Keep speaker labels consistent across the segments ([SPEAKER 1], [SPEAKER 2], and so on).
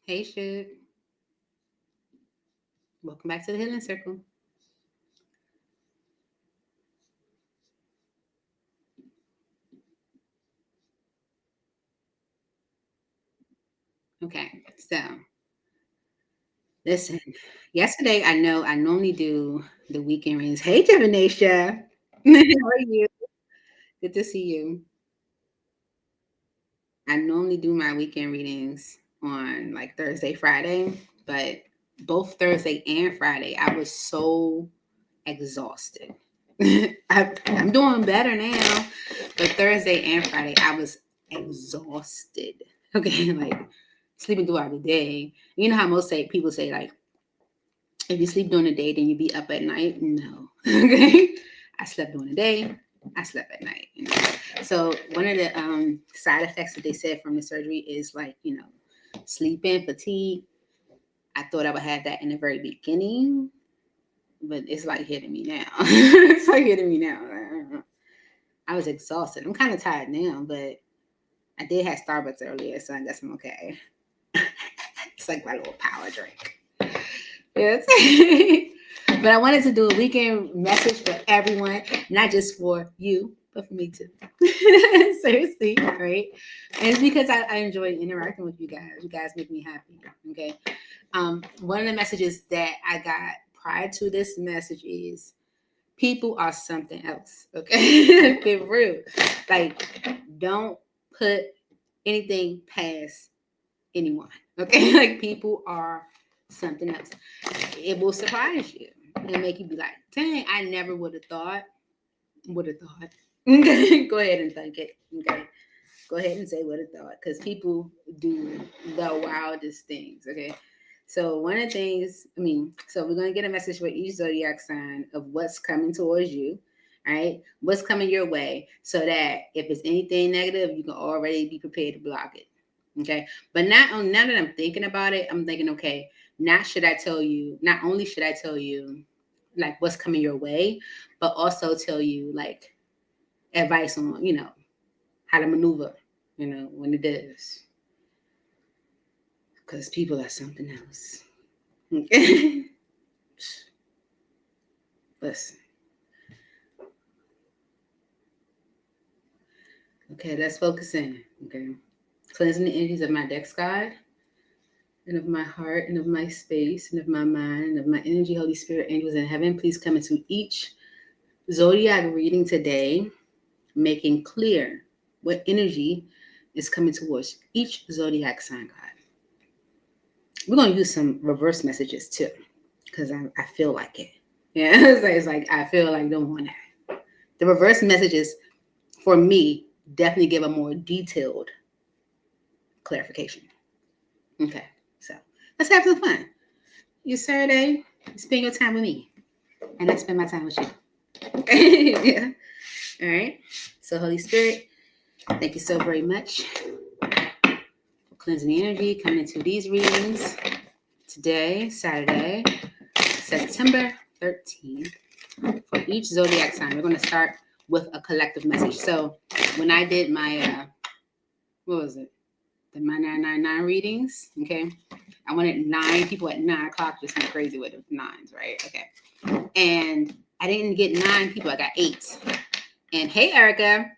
[SPEAKER 1] Hey, Shug. Welcome back to the Healing Circle. Okay, so listen. Yesterday, I normally do the weekend readings. Hey, Divinisha. How are you? Good to see you. I normally do my weekend readings on like Thursday, Friday, but both Thursday and Friday, I was so exhausted. I'm doing better now, but Thursday and Friday, I was exhausted. Okay, like sleeping throughout the day. You know how people say like, if you sleep during the day, then you be up at night. No, okay. I slept during the day. I slept at night. So one of the side effects that they said from the surgery is like sleeping, fatigue. I thought I would have that in the very beginning, but it's like hitting me now. It's like hitting me now. I was exhausted. I'm kind of tired now, but I did have Starbucks earlier, so I guess I'm okay. It's like my little power drink. Yes. But I wanted to do a weekend message for everyone, not just for you, but for me too. Seriously, right? And it's because I enjoy interacting with you guys. You guys make me happy. Okay. One of the messages that I got prior to this message is people are something else. Okay. Be real. Like, don't put anything past anyone. Okay. Like, people are something else. It will surprise you and make you be like, dang, I never would have thought. Would have thought. Okay. Go ahead and think it. Okay. Go ahead and say would have thought. Because people do the wildest things. Okay. So one of the things, so we're gonna get a message for each zodiac sign of what's coming towards you, right? What's coming your way, so that if it's anything negative, you can already be prepared to block it. Okay. But now that I'm thinking about it, I'm thinking, okay, not only should I tell you like what's coming your way, but also tell you like advice on, how to maneuver, when it does. Because people are something else. Listen. Okay, let's focus in. Okay. Cleansing the energies of my deck sky and of my heart and of my space and of my mind and of my energy, Holy Spirit, angels in heaven. Please come into each zodiac reading today, making clear what energy is coming towards each zodiac sign, God. We're going to use some reverse messages too, because I feel like it. Yeah, it's like I feel like doing that. The reverse messages for me definitely give a more detailed clarification. Okay, so let's have some fun. You Saturday, spend your time with me, and I spend my time with you. Yeah. All right. So Holy Spirit, thank you so very much for cleansing the energy, coming into these readings today, Saturday, September 13th, for each zodiac sign. We're going to start with a collective message. So when I did my, what was it? My 999 readings, okay? I wanted 9 people at 9 o'clock, just went crazy with the nines, right? Okay. And I didn't get 9 people, I got 8. And hey, Erica.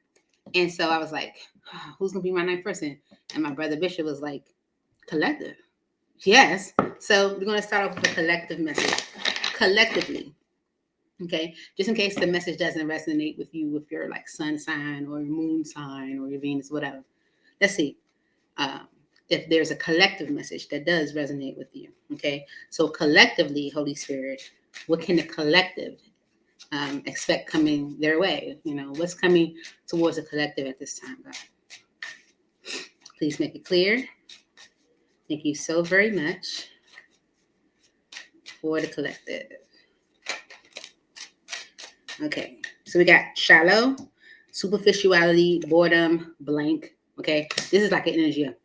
[SPEAKER 1] And so I was like, oh, who's going to be my 9th person? And my brother Bishop was like, collective. Yes. So we're going to start off with a collective message. Collectively, okay? Just in case the message doesn't resonate with you, with your like sun sign or moon sign or your Venus, whatever. Let's see. If there's a collective message that does resonate with you, okay? So collectively, Holy Spirit, what can the collective expect coming their way? What's coming towards the collective at this time, God? Please make it clear. Thank you so very much for the collective. Okay, so we got shallow, superficiality, boredom, blank. Okay, this is like an energy of,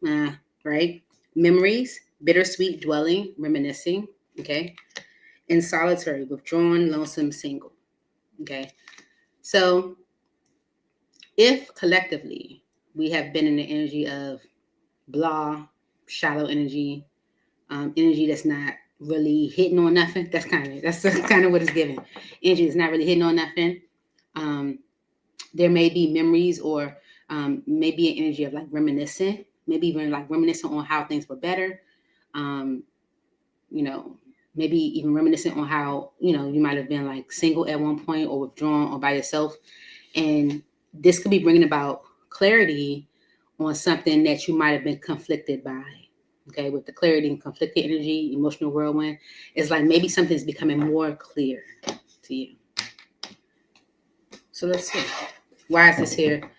[SPEAKER 1] right? Memories, bittersweet dwelling, reminiscing. Okay, and solitary, withdrawn, lonesome, single. Okay, so if collectively we have been in the energy of blah, shallow energy, energy that's not really hitting on nothing. That's kind of what it's giving. Energy that's not really hitting on nothing. There may be memories or maybe an energy of like reminiscent, maybe even like reminiscent on how things were better. You know, maybe even reminiscent on how, you know, you might have been like single at one point or withdrawn or by yourself. And this could be bringing about clarity on something that you might have been conflicted by. Okay, with the clarity and conflicted energy, emotional whirlwind, it's like maybe something's becoming more clear to you. So let's see. Why is this here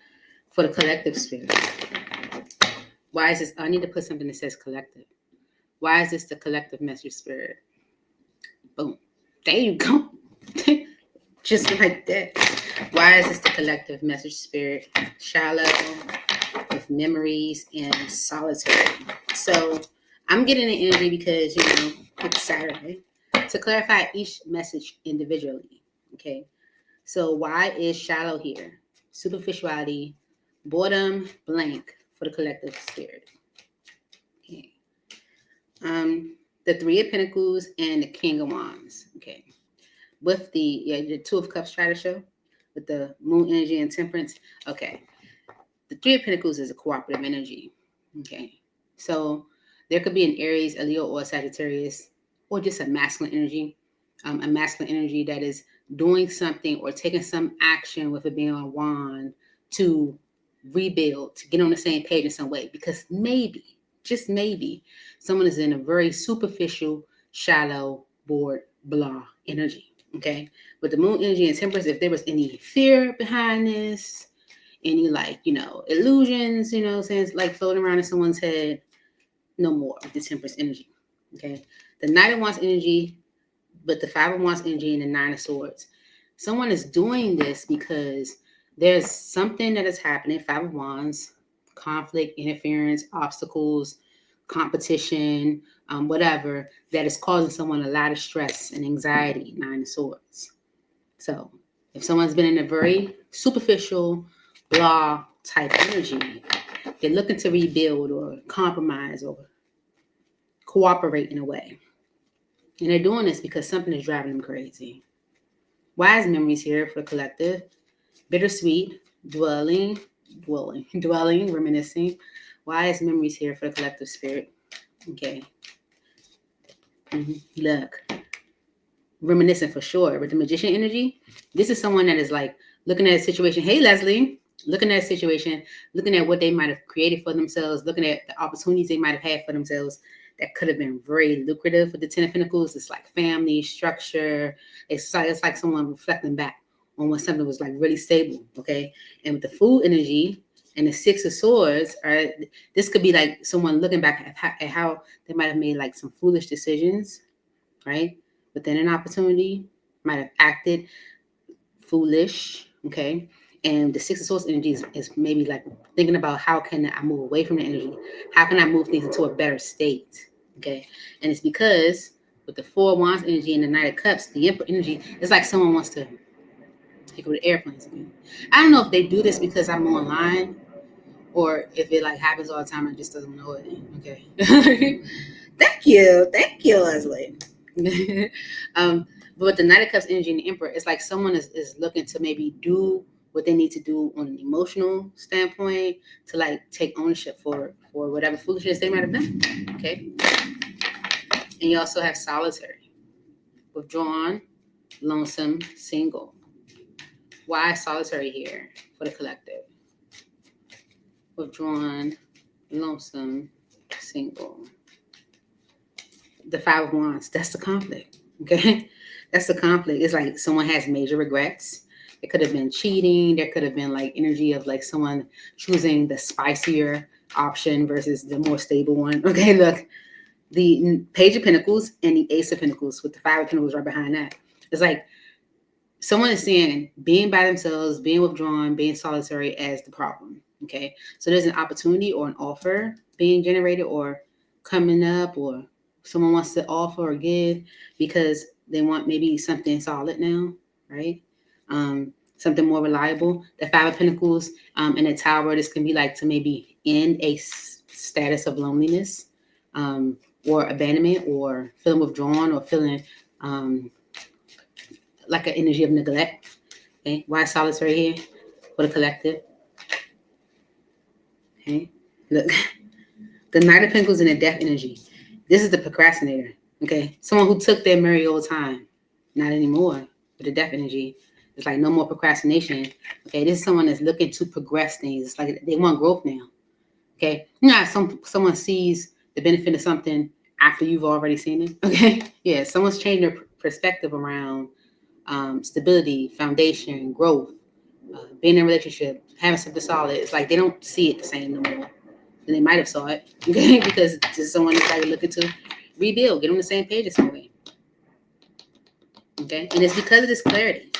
[SPEAKER 1] for the collective spirit? Why is this? I need to put something that says collective. Why is this the collective message spirit? Boom. There you go. Just like that. Why is this the collective message spirit? Shallow, with memories, and solitary. So I'm getting the energy because, you know, it's Saturday. To clarify each message individually. Okay. So why is shallow here? Superficiality, boredom, blank for the collective spirit. Okay. The Three of Pentacles and the King of Wands. Okay. With the Two of Cups try to show with the Moon energy and Temperance. Okay. The Three of Pentacles is a cooperative energy. Okay. So there could be an Aries, a Leo, or a Sagittarius, or just a masculine energy. A masculine energy that is doing something or taking some action with it being on wand to rebuild, to get on the same page in some way. Because maybe, just maybe, someone is in a very superficial, shallow, bored, blah energy. Okay. With the Moon energy and Temperance, if there was any fear behind this, any like, you know, illusions, you know, saying like floating around in someone's head, no more with the Temperance energy. Okay. The Knight of Wands energy, but the Five of Wands energy and the Nine of Swords. Someone is doing this because there's something that is happening. Five of Wands, conflict, interference, obstacles, competition, whatever, that is causing someone a lot of stress and anxiety. Nine of Swords. So if someone's been in a very superficial, blah type energy, they're looking to rebuild or compromise or cooperate in a way. And they're doing this because something is driving them crazy. Why is memories here for the collective? Bittersweet, dwelling, reminiscing. Why is memories here for the collective spirit? Okay. Look. Reminiscent for sure. With the Magician energy, this is someone that is like looking at a situation. Hey, Leslie. Looking at a situation, looking at what they might have created for themselves, looking at the opportunities they might have had for themselves that could have been very lucrative with the Ten of Pentacles. It's like family, structure. It's like someone reflecting back on when something was like really stable, okay? And with the Fool energy and the Six of Swords, this could be like someone looking back at how they might have made like some foolish decisions, right? Within an opportunity, might have acted foolish, okay? And the Six of Swords energy is maybe like thinking about how can I move away from the energy? How can I move things into a better state? Okay. And it's because with the Four of Wands energy and the Knight of Cups, the Emperor energy, it's like someone wants to take over the airplanes again. I don't know if they do this because I'm online or if it like happens all the time and just doesn't know it. Okay. Thank you, Leslie. But with the Knight of Cups energy and the Emperor, it's like someone is looking to maybe do what they need to do on an emotional standpoint to like take ownership for whatever foolishness they might have done. Okay. And you also have solitary, withdrawn, lonesome, single. Why solitary here for the collective? Withdrawn, lonesome, single. The Five of Wands, that's the conflict. Okay. That's the conflict. It's like someone has major regrets. It could have been cheating. There could have been like energy of like someone choosing the spicier option versus the more stable one. Okay, look, the Page of Pentacles and the Ace of Pentacles with the Five of Pentacles right behind that. It's like someone is seeing being by themselves, being withdrawn, being solitary as the problem. Okay, so there's an opportunity or an offer being generated or coming up, or someone wants to offer or give because they want maybe something solid now, right? Something more reliable. The Five of Pentacles and the Tower, this can be like to maybe end a status of loneliness, or abandonment, or feeling withdrawn, or feeling like an energy of neglect. Okay, why solitary here for the collective? Okay, look, the Knight of Pentacles and the Death energy. This is the procrastinator. Okay, someone who took their merry old time, not anymore. With the Death energy, it's like no more procrastination. Okay, this is someone that's looking to progress things. It's like they want growth now. Okay, you know, someone sees the benefit of something after you've already seen it. Okay, yeah, someone's changed their perspective around stability, foundation, growth, being in a relationship, having something solid. It's like they don't see it the same no more. And they might have saw it, okay, because this is someone that's like looking to rebuild, get on the same page in some way. Okay, and it's because of this clarity,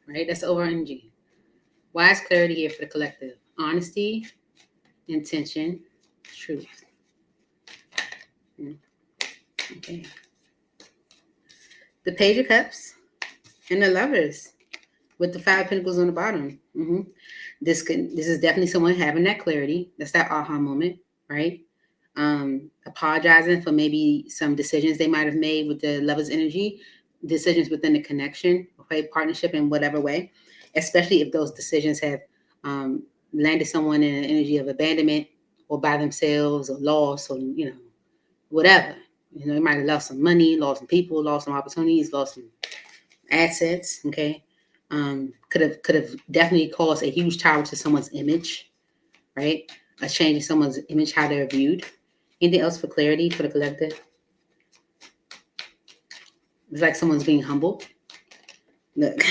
[SPEAKER 1] right? That's the over energy. Why is clarity here for the collective? Honesty, intention, truth. Okay. The Page of Cups and the Lovers with the Five of Pentacles on the bottom. This is definitely someone having that clarity. That's that aha moment, right? Apologizing for maybe some decisions they might have made with the Lovers energy, decisions within the connection, okay, partnership in whatever way, especially if those decisions have landed someone in an energy of abandonment or by themselves or loss or, you know, whatever. You know, they might have lost some money, lost some people, lost some opportunities, lost some assets. Okay, could have definitely caused a huge tower to someone's image, right? A change in someone's image, how they're viewed. Anything else for clarity for the collective? It's like someone's being humble. Look,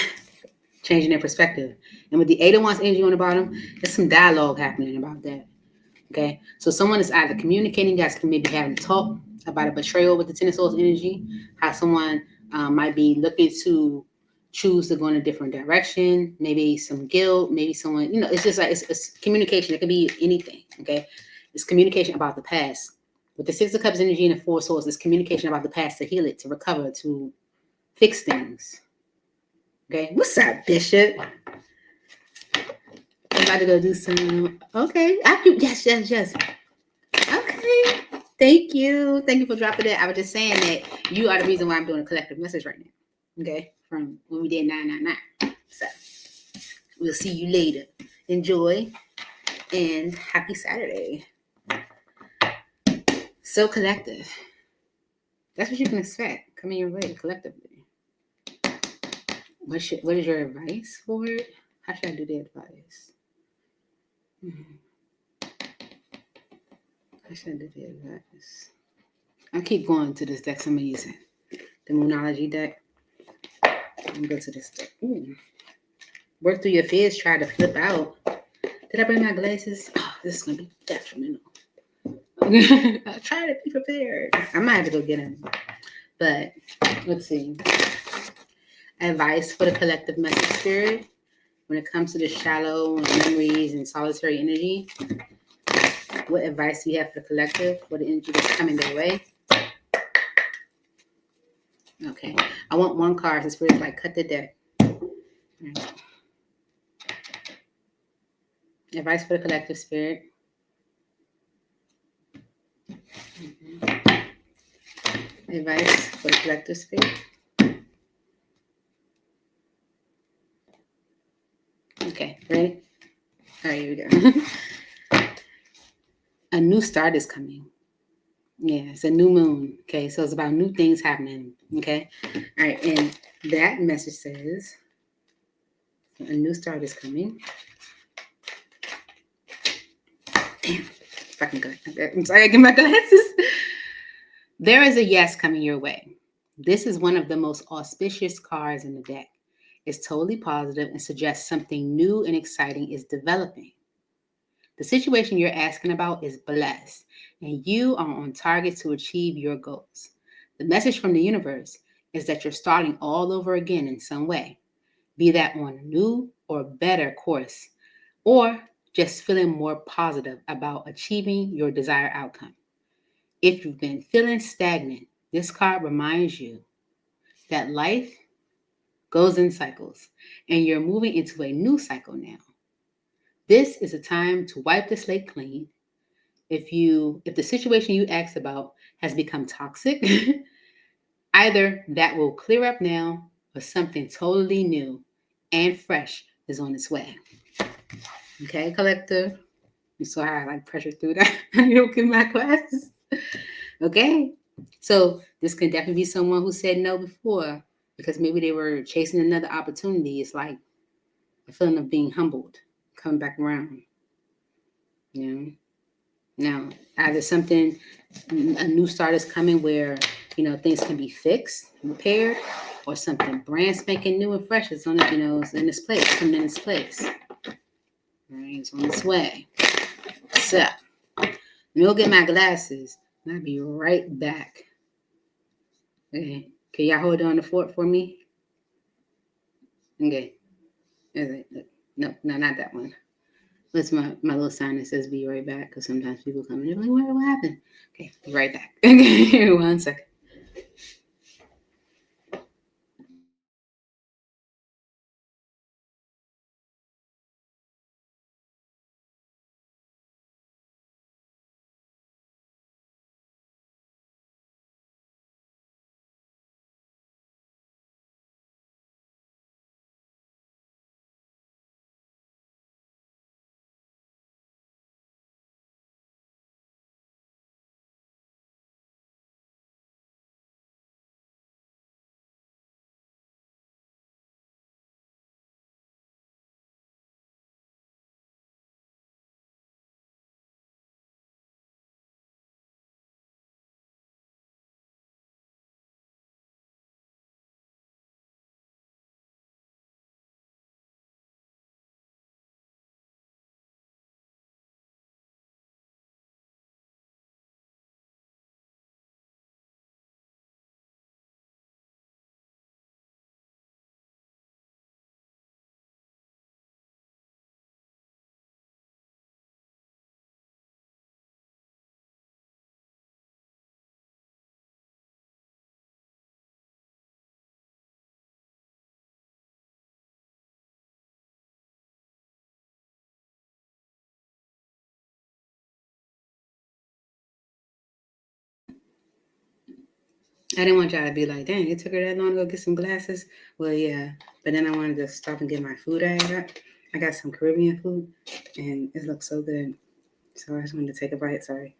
[SPEAKER 1] changing their perspective. And with the Eight of Wands energy on the bottom, there's some dialogue happening about that. Okay, so someone is either communicating, guys can maybe having a talk about a betrayal with the Ten of Swords energy, how someone might be looking to choose to go in a different direction, maybe some guilt, maybe someone, you know, it's just like, it's communication. It could be anything, okay? It's communication about the past. With the Six of Cups energy and the Four of Swords, it's communication about the past to heal it, to recover, to fix things. Okay, what's up, Bishop? I'm about to go do some, okay. Yes. Okay. Thank you. Thank you for dropping that. I was just saying that you are the reason why I'm doing a collective message right now. Okay. From when we did 999. So we'll see you later. Enjoy and happy Saturday. So collective. That's what you can expect coming your way collectively. What is your advice for it? How should I do the advice? How should I do the advice? I keep going to this deck I'm using. The Moonology deck. Let me go to this deck. Ooh. Work through your fears, try to flip out. Did I bring my glasses? Oh, this is going to be detrimental. I try to be prepared. I might have to go get them. But let's see. Advice for the collective message spirit when it comes to the shallow memories and solitary energy. What advice do you have for the collective for the energy that's coming their way? Okay. I want one card. The spirit's like, cut the deck. Right. Advice for the collective spirit. Advice for the collective spirit. Okay, ready? All right, here we go. A new start is coming. Yeah, it's a new moon. Okay, so it's about new things happening. Okay, all right, and that message says a new start is coming. Damn, fucking good. I'm sorry, I get my glasses. There is a yes coming your way. This is one of the most auspicious cards in the deck. It's totally positive and suggests something new and exciting is developing. The situation you're asking about is blessed, and you are on target to achieve your goals. The message from the universe is that you're starting all over again in some way, be that on a new or better course, or just feeling more positive about achieving your desired outcome. If you've been feeling stagnant, this card reminds you that life goes in cycles, and you're moving into a new cycle now. This is a time to wipe the slate clean, If the situation you asked about has become toxic, either that will clear up now or something totally new and fresh is on its way. Okay, collective. You saw how I like pressure through that. You don't get my classes. Okay. So this can definitely be someone who said no before because maybe they were chasing another opportunity. It's like a feeling of being humbled, coming back around. You know? Now, either a new start is coming where, things can be fixed, repaired, or something brand spanking new and fresh is on it, it's in its place, coming in its place. Right? It's on its way. So, let me go get my glasses and I'll be right back. Okay. Can y'all hold on the fort for me? Okay. No, not that one. That's my little sign that says be right back, because sometimes people come and they're like, what happened? Okay, be right back. Okay, 1 second. I didn't want y'all to be like, dang, it took her that long to go get some glasses. Well, yeah, but then I wanted to stop and get my food I got. I got some Caribbean food, and it looks so good. So I just wanted to take a bite. Sorry.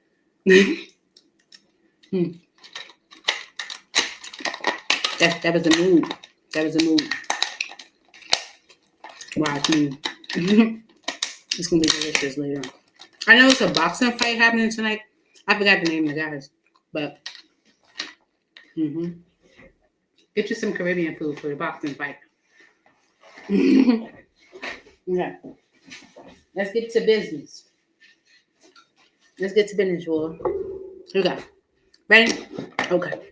[SPEAKER 1] That was a mood. That was a mood. Watch me. It's gonna be delicious later. I know it's a boxing fight happening tonight. I forgot the name of the guys, but get you some Caribbean food for the boxing fight. Yeah. Let's get to business. Let's get to business, y'all. Here we go. Ready? Okay.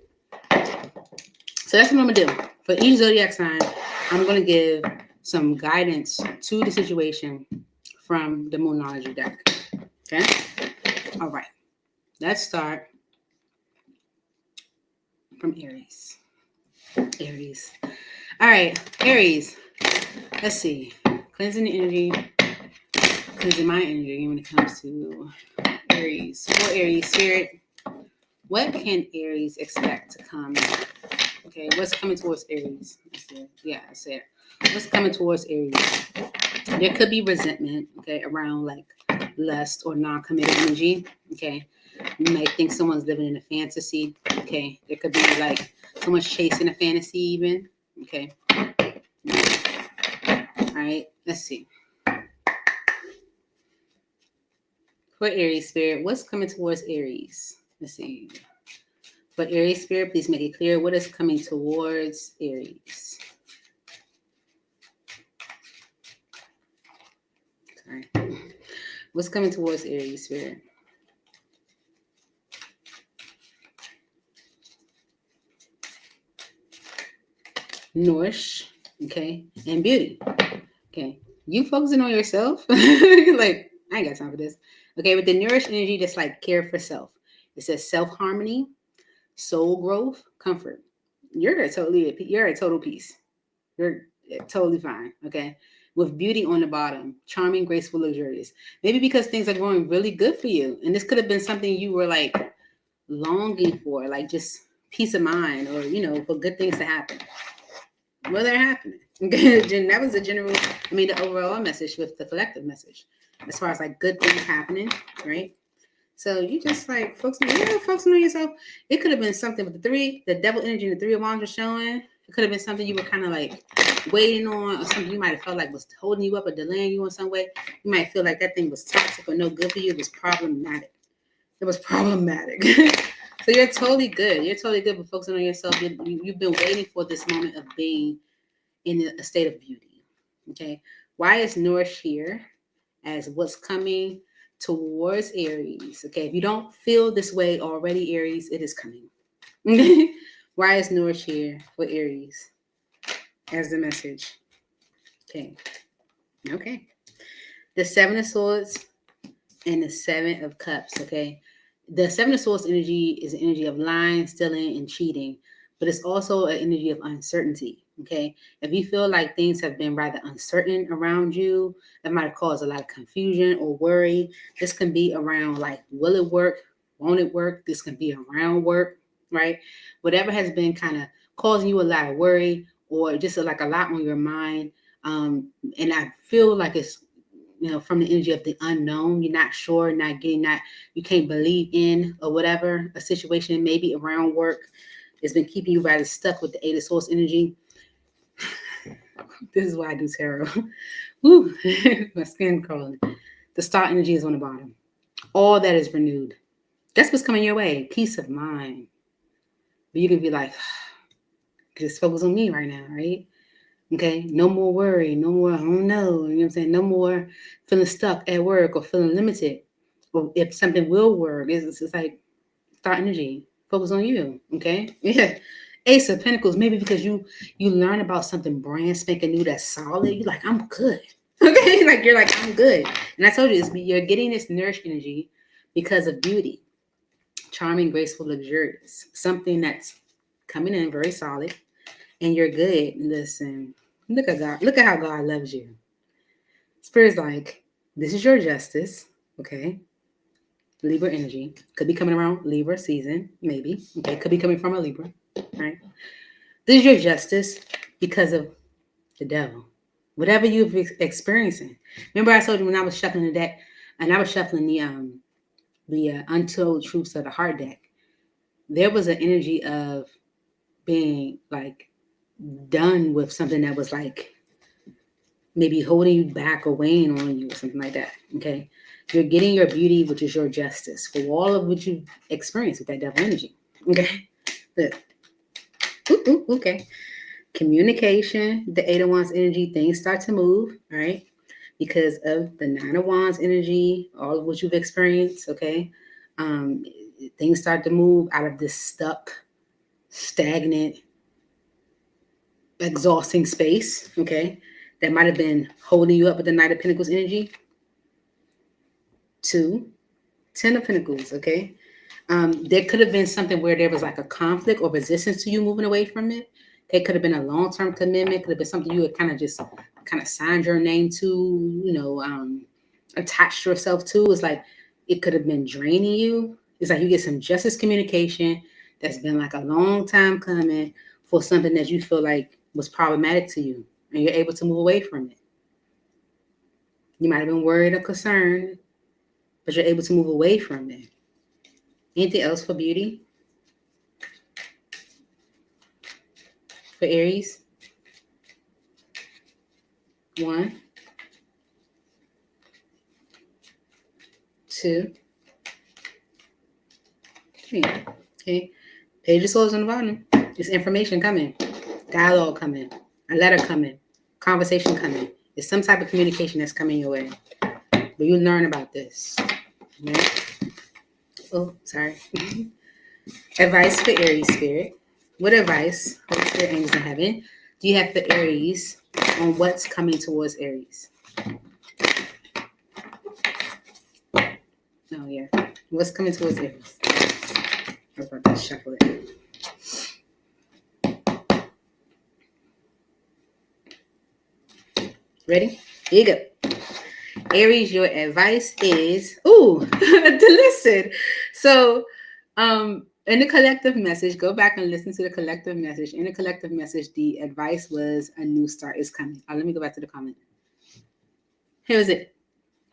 [SPEAKER 1] So that's what I'm gonna do. For each zodiac sign, I'm gonna give some guidance to the situation from the Moonology deck. Okay? All right. Let's start from Aries. Aries. All right, Aries. Let's see. Cleansing the energy, cleansing my energy when it comes to Aries. For Aries, Spirit, what can Aries expect to come? Okay, what's coming towards Aries? Yeah, I said. What's coming towards Aries? There could be resentment, okay, around like lust or non-committed energy. Okay, you might think someone's living in a fantasy. Okay, there could be like someone's chasing a fantasy, even. Okay. All right, let's see. For Aries Spirit, what's coming towards Aries? Let's see. For Aries Spirit, please make it clear what is coming towards Aries. Sorry. What's coming towards Aries Spirit? Nourish, okay, and beauty. Okay. You focusing on yourself? Like, I ain't got time for this. Okay, with the nourish energy, just like care for self. It says self-harmony, soul growth, comfort. You're a total peace. You're totally fine. Okay. with beauty on the bottom, charming, graceful, luxurious. Maybe because things are going really good for you. And this could have been something you were like longing for, like just peace of mind or, for good things to happen. Well, they're happening. That was the the overall message with the collective message. As far as like good things happening, right? So you just like focusing on yourself. It could have been something with the devil energy and the 3 of wands are showing. It could have been something you were kind of like waiting on, or something you might have felt like was holding you up or delaying you in some way. You might feel like that thing was toxic or no good for you. It was problematic. So you're totally good. You're totally good with focusing on yourself. You've been waiting for this moment of being in a state of beauty. Okay. Why is Nourish here as what's coming towards Aries? Okay. If you don't feel this way already, Aries, it is coming. Why is Nourish here for Aries as the message? Okay. Okay. The 7 of Swords and the 7 of Cups. Okay. The 7 of Swords energy is an energy of lying, stealing, and cheating, but it's also an energy of uncertainty. Okay. If you feel like things have been rather uncertain around you, that might have caused a lot of confusion or worry. This can be around like, will it work? Won't it work? This can be around work, right? Whatever has been kind of causing you a lot of worry or just like a lot on your mind. And I feel like it's, from the energy of the unknown. You're not sure, not getting that, you can't believe in or whatever, a situation maybe around work has been keeping you rather stuck with the 8 of Swords energy. This is why I do tarot. Woo, my skin crawling. The star energy is on the bottom. All that is renewed. That's what's coming your way. Peace of mind. But you can be like, just focus on me right now, right? Okay, no more worry, no more, I don't know, you know what I'm saying? No more feeling stuck at work or feeling limited. Or if something will work, it's like star energy. Focus on you, okay? Yeah. Ace of Pentacles, maybe because you learn about something brand spanking new that's solid, you're like, I'm good. Okay, like you're like, I'm good. And I told you, you're getting this nourished energy because of beauty. Charming, graceful, luxurious. Something that's coming in very solid. And you're good. Listen, look at God. Look at how God loves you. Spirit's like, this is your justice. Okay. Libra energy. Could be coming around Libra season, maybe. Okay. Could be coming from a Libra. Right. This is your justice because of the devil. Whatever you've experiencing. Remember I told you when I was shuffling the deck, and I was shuffling the Untold Truths of the Heart deck. There was an energy of being like done with something that was like maybe holding you back or weighing on you or something like that. Okay. You're getting your beauty, which is your justice for all of what you've experienced with that devil energy. Okay. Good. Okay. Communication, the 8 of Wands energy, things start to move, all right? Because of the 9 of Wands energy, all of what you've experienced, okay? Things start to move out of this stuck, stagnant, exhausting space, okay? That might have been holding you up with the Knight of Pentacles energy. 2, 10 of Pentacles, okay? There could have been something where there was like a conflict or resistance to you moving away from it. It could have been a long-term commitment. Could have been something you had kind of signed your name to, attached yourself to. It's like it could have been draining you. It's like you get some justice communication that's been like a long time coming for something that you feel like was problematic to you, and you're able to move away from it. You might have been worried or concerned, but you're able to move away from it. Anything else for beauty? For Aries? 1, 2, 3. Okay. Page of Swords on the bottom. It's information coming. Dialogue coming. A letter coming. Conversation coming. It's some type of communication that's coming your way. But you learn about this. Right? Oh, sorry. Advice for Aries spirit. What advice, Holy Spirit, angels in heaven, do you have for Aries on what's coming towards Aries? Oh, yeah. What's coming towards Aries? I was about to shuffle it. Ready? Here you go. Aries, your advice is to listen. So, in the collective message, go back and listen to the collective message. In the collective message, the advice was a new start is coming. Let me go back to the comment. Here is it.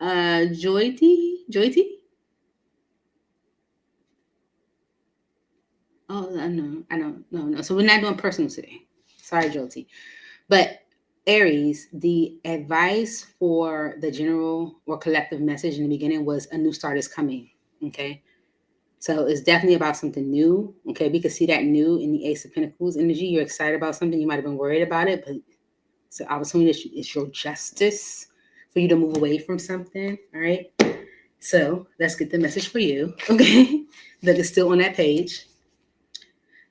[SPEAKER 1] Joyty. Oh, I don't. No. So we're not doing personal today. Sorry, Joyty. But Aries, the advice for the general or collective message in the beginning was a new start is coming. Okay. So it's definitely about something new. Okay. We could see that new in the Ace of Pentacles energy. You're excited about something. You might have been worried about it, but so I was assuming that it's your justice for you to move away from something. All right. So let's get the message for you. Okay. That is still on that page.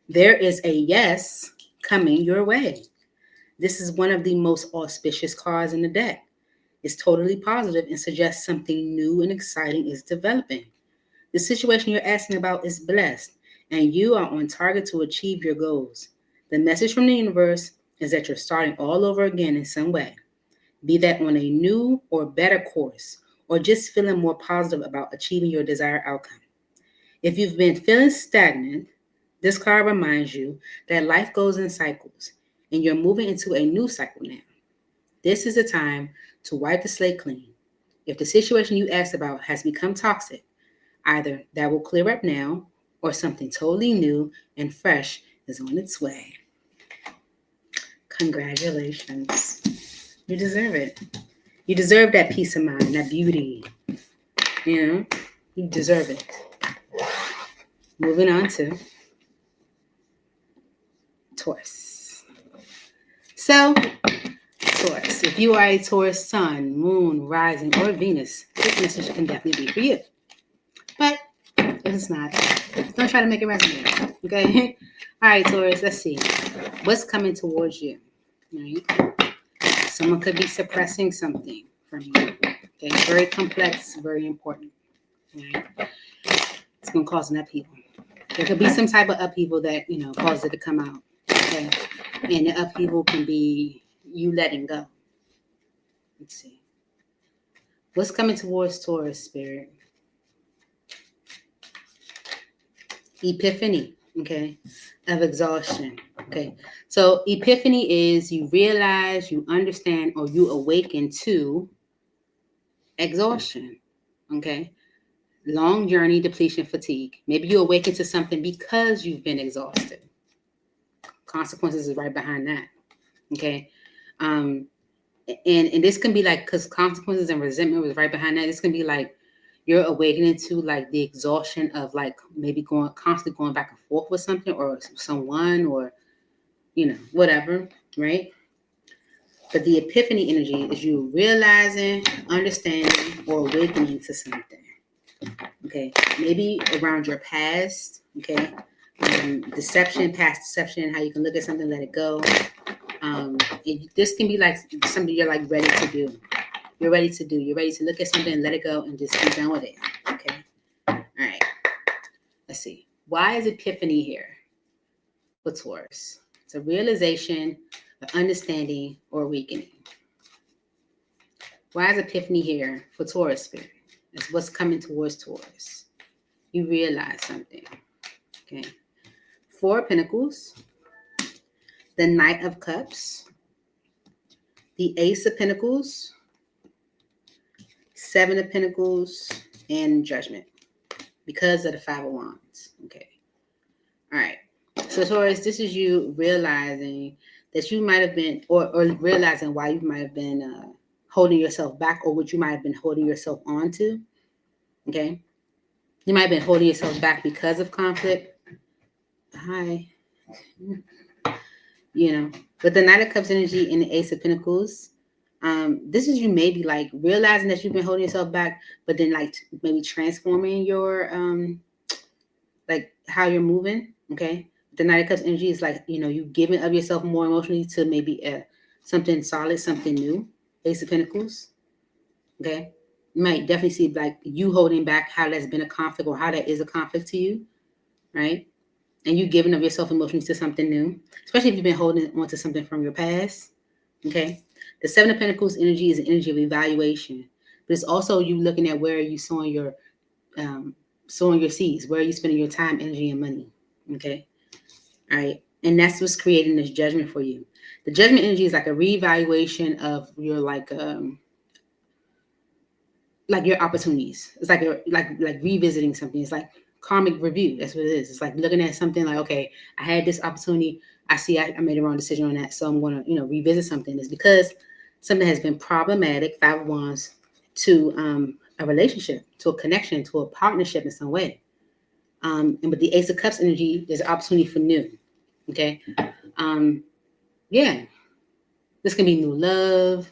[SPEAKER 1] There is a yes coming your way. This is one of the most auspicious cards in the deck. It's totally positive and suggests something new and exciting is developing. The situation you're asking about is blessed, and you are on target to achieve your goals. The message from the universe is that you're starting all over again in some way, be that on a new or better course, or just feeling more positive about achieving your desired outcome. If you've been feeling stagnant, this card reminds you that life goes in cycles, and you're moving into a new cycle now. This is a time to wipe the slate clean. If the situation you asked about has become toxic, either that will clear up now or something totally new and fresh is on its way. Congratulations. You deserve it. You deserve that peace of mind, that beauty. You know, you deserve it. Moving on to Taurus. So, Taurus, if you are a Taurus sun, moon, rising, or Venus, this message can definitely be for you. But if it's not, don't try to make it resonate. Okay? All right, Taurus, let's see. What's coming towards you? Right? Someone could be suppressing something from you. Okay? Very complex, very important. Right? It's going to cause an upheaval. There could be some type of upheaval that, causes it to come out. Okay? And the upheaval can be you letting go. Let's see. What's coming towards Taurus, Spirit? Epiphany, okay, of exhaustion. Okay. So epiphany is you realize, you understand, or you awaken to exhaustion. Okay. Long journey, depletion, fatigue. Maybe you awaken to something because you've been exhausted. Consequences is right behind that. Okay. And this can be like, because consequences and resentment was right behind that. This can be like you're awakening to like the exhaustion of like maybe constantly going back and forth with something or someone or whatever, right? But the epiphany energy is you realizing, understanding, or awakening to something. Okay, maybe around your past. Okay, deception, past deception, how you can look at something, let it go. This can be like something you're like ready to do. You're ready to do. You're ready to look at something and let it go and just be done with it. Okay. All right. Let's see. Why is epiphany here for Taurus? It's a realization, an understanding, or awakening. Why is epiphany here for Taurus spirit? It's what's coming towards Taurus. You realize something. Okay. 4 of Pentacles, the Knight of Cups, the Ace of Pentacles, 7 of Pentacles, and Judgment because of the 5 of Wands. Okay. All right. So Taurus, this is you realizing that you might have been, or realizing why you might have been holding yourself back or what you might have been holding yourself on to. Okay. You might have been holding yourself back because of conflict. Hi. But the Knight of Cups energy and the Ace of Pentacles, this is you maybe like realizing that you've been holding yourself back, but then like maybe transforming your like how you're moving. Okay. The Knight of Cups energy is like, you giving of yourself more emotionally to maybe something solid, something new. Ace of Pentacles. Okay. You might definitely see like you holding back how that's been a conflict or how that is a conflict to you. Right. And you giving of yourself emotionally to something new, especially if you've been holding on to something from your past. Okay. The Seven of Pentacles energy is an energy of evaluation, but it's also you looking at where you sowing your seeds, where are you spending your time, energy, and money. Okay, all right, and that's what's creating this judgment for you. The judgment energy is like a reevaluation of your like your opportunities. It's like like revisiting something. It's like karmic review. That's what it is. It's like looking at something like, okay, I had this opportunity. I see I made a wrong decision on that, so I'm going to revisit something. It's because something has been problematic. Five of Wands to a relationship, to a connection, to a partnership in some way. And with the Ace of Cups energy, there's an opportunity for new. Okay, yeah, this can be new love,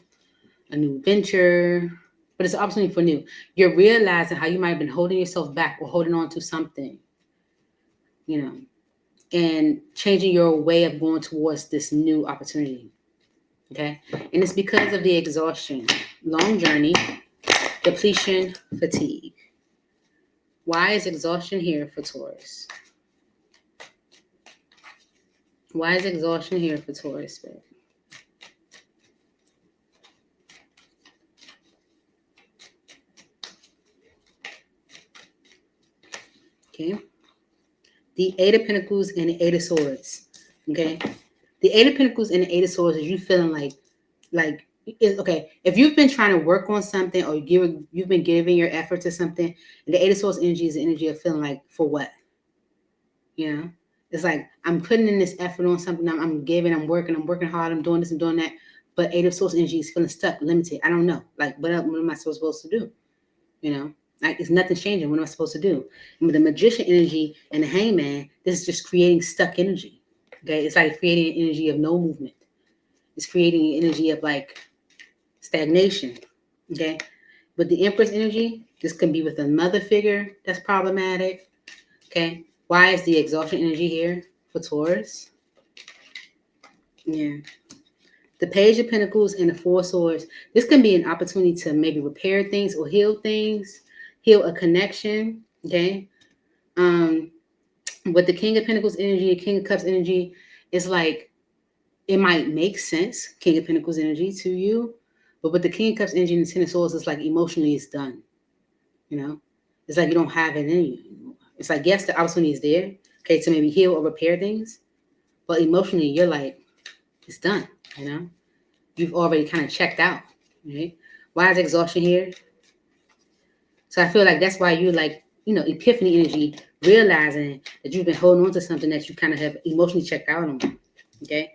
[SPEAKER 1] a new venture. But it's an opportunity for new. You're realizing how you might have been holding yourself back or holding on to something, and changing your way of going towards this new opportunity. Okay. And it's because of the exhaustion, long journey, depletion, fatigue. Why is exhaustion here for Taurus? Why is exhaustion here for Taurus, Spirit? Okay. The Eight of Pentacles and the Eight of Swords. Okay. The Eight of Pentacles and the Eight of Swords is you feeling like okay, if you've been trying to work on something or you've been giving your effort to something, and the Eight of Swords energy is the energy of feeling like, for what? It's like I'm putting in this effort on something, I'm giving, I'm working hard, I'm doing this, I'm doing that, but Eight of Swords energy is feeling stuck, limited. I don't know, like what am I supposed to do? Like it's nothing changing. What am I supposed to do? And with the Magician energy and the Hangman, this is just creating stuck energy. Okay, it's like creating an energy of no movement. It's creating an energy of like stagnation. Okay, with the Empress energy, this can be with a mother figure that's problematic. Okay, why is the exhaustion energy here for Taurus? Yeah, the Page of Pentacles and the Four of Swords. This can be an opportunity to maybe repair things or heal things, heal a connection. Okay, with the King of Pentacles energy and King of Cups energy, it's like it might make sense, King of Pentacles energy to you, but with the King of Cups energy and the Ten of Swords, it's like emotionally it's done. It's like you don't have it in you anymore. It's like, yes, the opportunity is there, okay, to maybe heal or repair things, but emotionally you're like, it's done. You've already kind of checked out. Right? Why is exhaustion here? So I feel like that's why you like, epiphany energy, realizing that you've been holding on to something that you kind of have emotionally checked out on. Okay.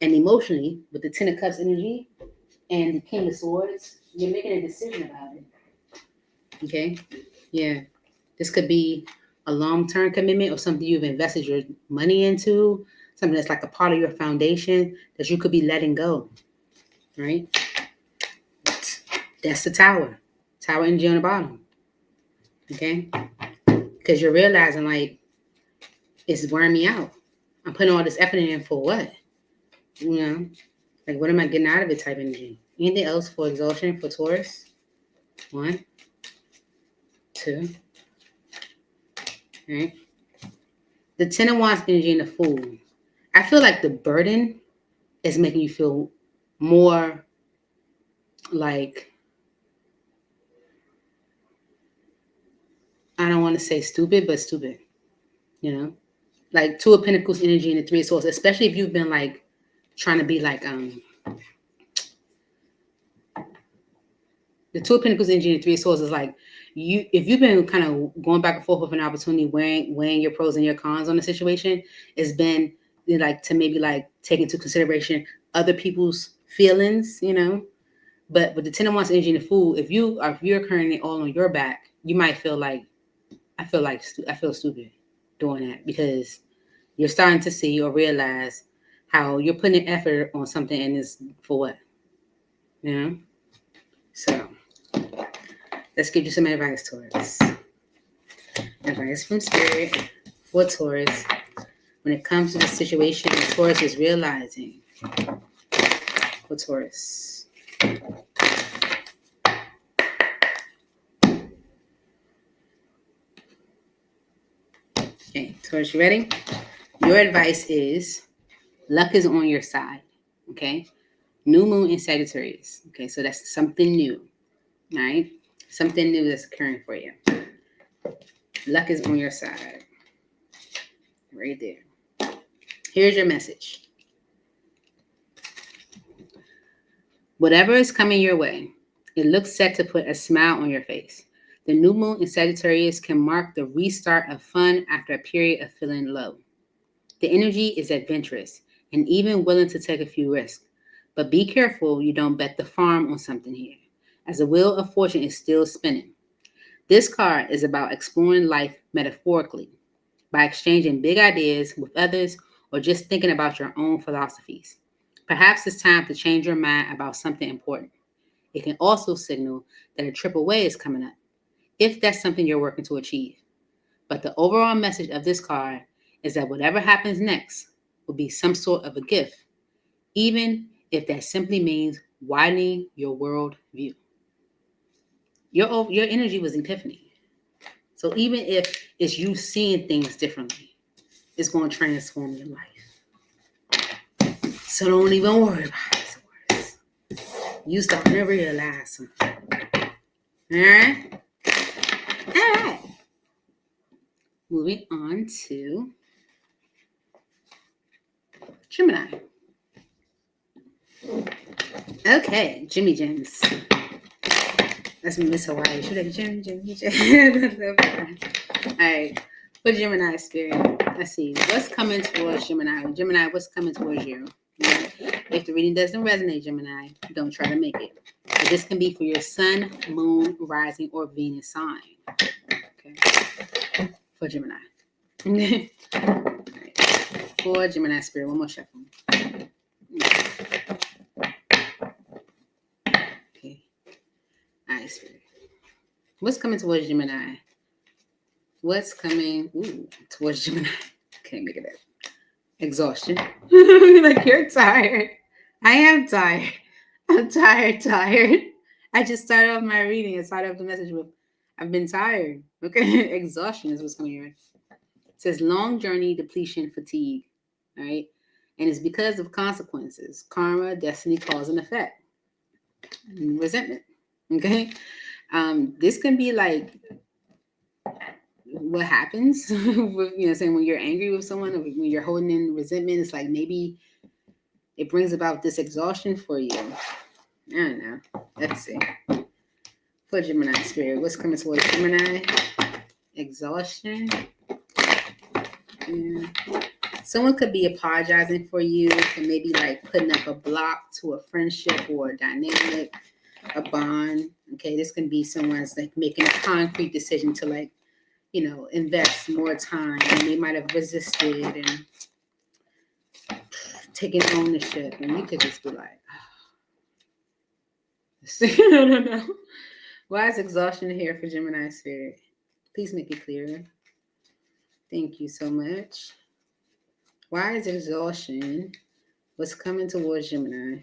[SPEAKER 1] And emotionally, with the Ten of Cups energy and the King of Swords, you're making a decision about it. Okay. Yeah. This could be a long-term commitment or something you've invested your money into, something that's like a part of your foundation that you could be letting go. Right? That's the Tower energy on the bottom. Okay? Because you're realizing, like, it's wearing me out. I'm putting all this effort in for what? Like, what am I getting out of it type energy? Anything else for exhaustion for Taurus? 1, 2. All right. The Ten of Wands energy and the Fool. I feel like the burden is making you feel more like, I don't want to say stupid, but stupid. Like Two of Pentacles energy and the Three of Swords, especially if you've been like trying to be like the Two of Pentacles energy and the Three of Swords is like if you've been kind of going back and forth with an opportunity, weighing your pros and your cons on the situation, it's been like to maybe like take into consideration other people's feelings, But with the Ten of Wands energy and the Fool, if you're carrying it all on your back, you might feel like I feel stupid doing that, because you're starting to see or realize how you're putting effort on something and it's for what? So let's give you some advice, Taurus. Advice from Spirit for Taurus. When it comes to the situation Taurus is realizing for Taurus. Okay, Taurus, you ready? Your advice is luck is on your side. Okay? New moon in Sagittarius. Okay, so that's something new. All right, something new that's occurring for you. Luck is on your side. Right there. Here's your message. Whatever is coming your way, it looks set to put a smile on your face. The new moon in Sagittarius can mark the restart of fun after a period of feeling low. The energy is adventurous and even willing to take a few risks. But be careful you don't bet the farm on something here, as the wheel of fortune is still spinning. This card is about exploring life metaphorically, by exchanging big ideas with others or just thinking about your own philosophies. Perhaps it's time to change your mind about something important. It can also signal that a trip away is coming up, if that's something you're working to achieve. But the overall message of this card is that whatever happens next will be some sort of a gift, even if that simply means widening your world view. Your energy was epiphany. So even if it's you seeing things differently, it's going to transform your life. So don't even worry about it. You starting to realize something. All right? All right. Moving on to Gemini. Okay, Jimmy James. That's Miss Hawaii. She's like, Jimmy. All right. For Gemini spirit, let's see. What's coming towards Gemini? Gemini, what's coming towards you? If the reading doesn't resonate, Gemini, don't try to make it. But this can be for your sun, moon, rising, or Venus sign. Okay. For Gemini. All right. For Gemini spirit, one more shuffle. Okay. All right, spirit. What's coming towards Gemini? What's coming towards Gemini? Can't make it up. Exhaustion. Like, you're tired. I am tired. I'm tired. I just started off my reading. I started off the message with, I've been tired. Okay. Exhaustion is what's coming here. It says long journey, depletion, fatigue. All right. And it's because of consequences. Karma, destiny, cause, and effect. And resentment. Okay. This can be like what happens with, saying when you're angry with someone or when you're holding in resentment. It's like maybe it brings about this exhaustion for you. I don't know. Let's see. For Gemini spirit, what's coming towards Gemini? Exhaustion. Yeah. Someone could be apologizing for you and maybe like putting up a block to a friendship or a dynamic, a bond. Okay, this can be someone's like making a concrete decision to like, invest more time, and they might have resisted and taking ownership, and you could just be like, no. Why is exhaustion here for Gemini spirit? Please make it clearer. Thank you so much. Why is exhaustion what's coming towards Gemini?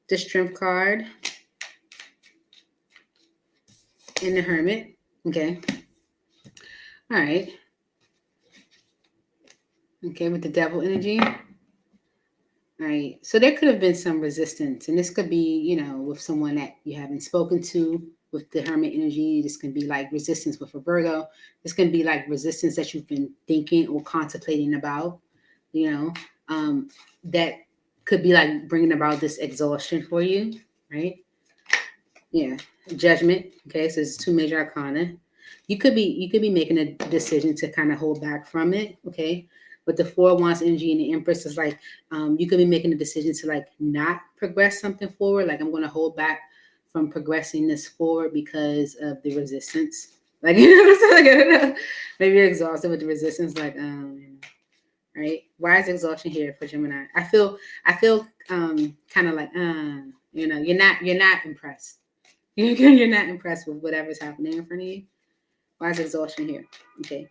[SPEAKER 1] The Strength card and the Hermit. Okay. All right. Okay, with the Devil energy. All right. So there could have been some resistance, and this could be, with someone that you haven't spoken to. With the Hermit energy, this can be like resistance with a Virgo. This can be like resistance that you've been thinking or contemplating about, that could be like bringing about this exhaustion for you, right? Yeah. Judgment. Okay, so it's two major arcana. You could be making a decision to kind of hold back from it. Okay. But the Four of Wands energy and the Empress is like, you could be making a decision to like not progress something forward. Like, I'm going to hold back from progressing this forward because of the resistance. Like, I don't know. Maybe you're exhausted with the resistance. Like, right? Why is exhaustion here for Gemini? I feel kind of like, you're not impressed. You're not impressed with whatever's happening in front of you. Why is exhaustion here? Okay.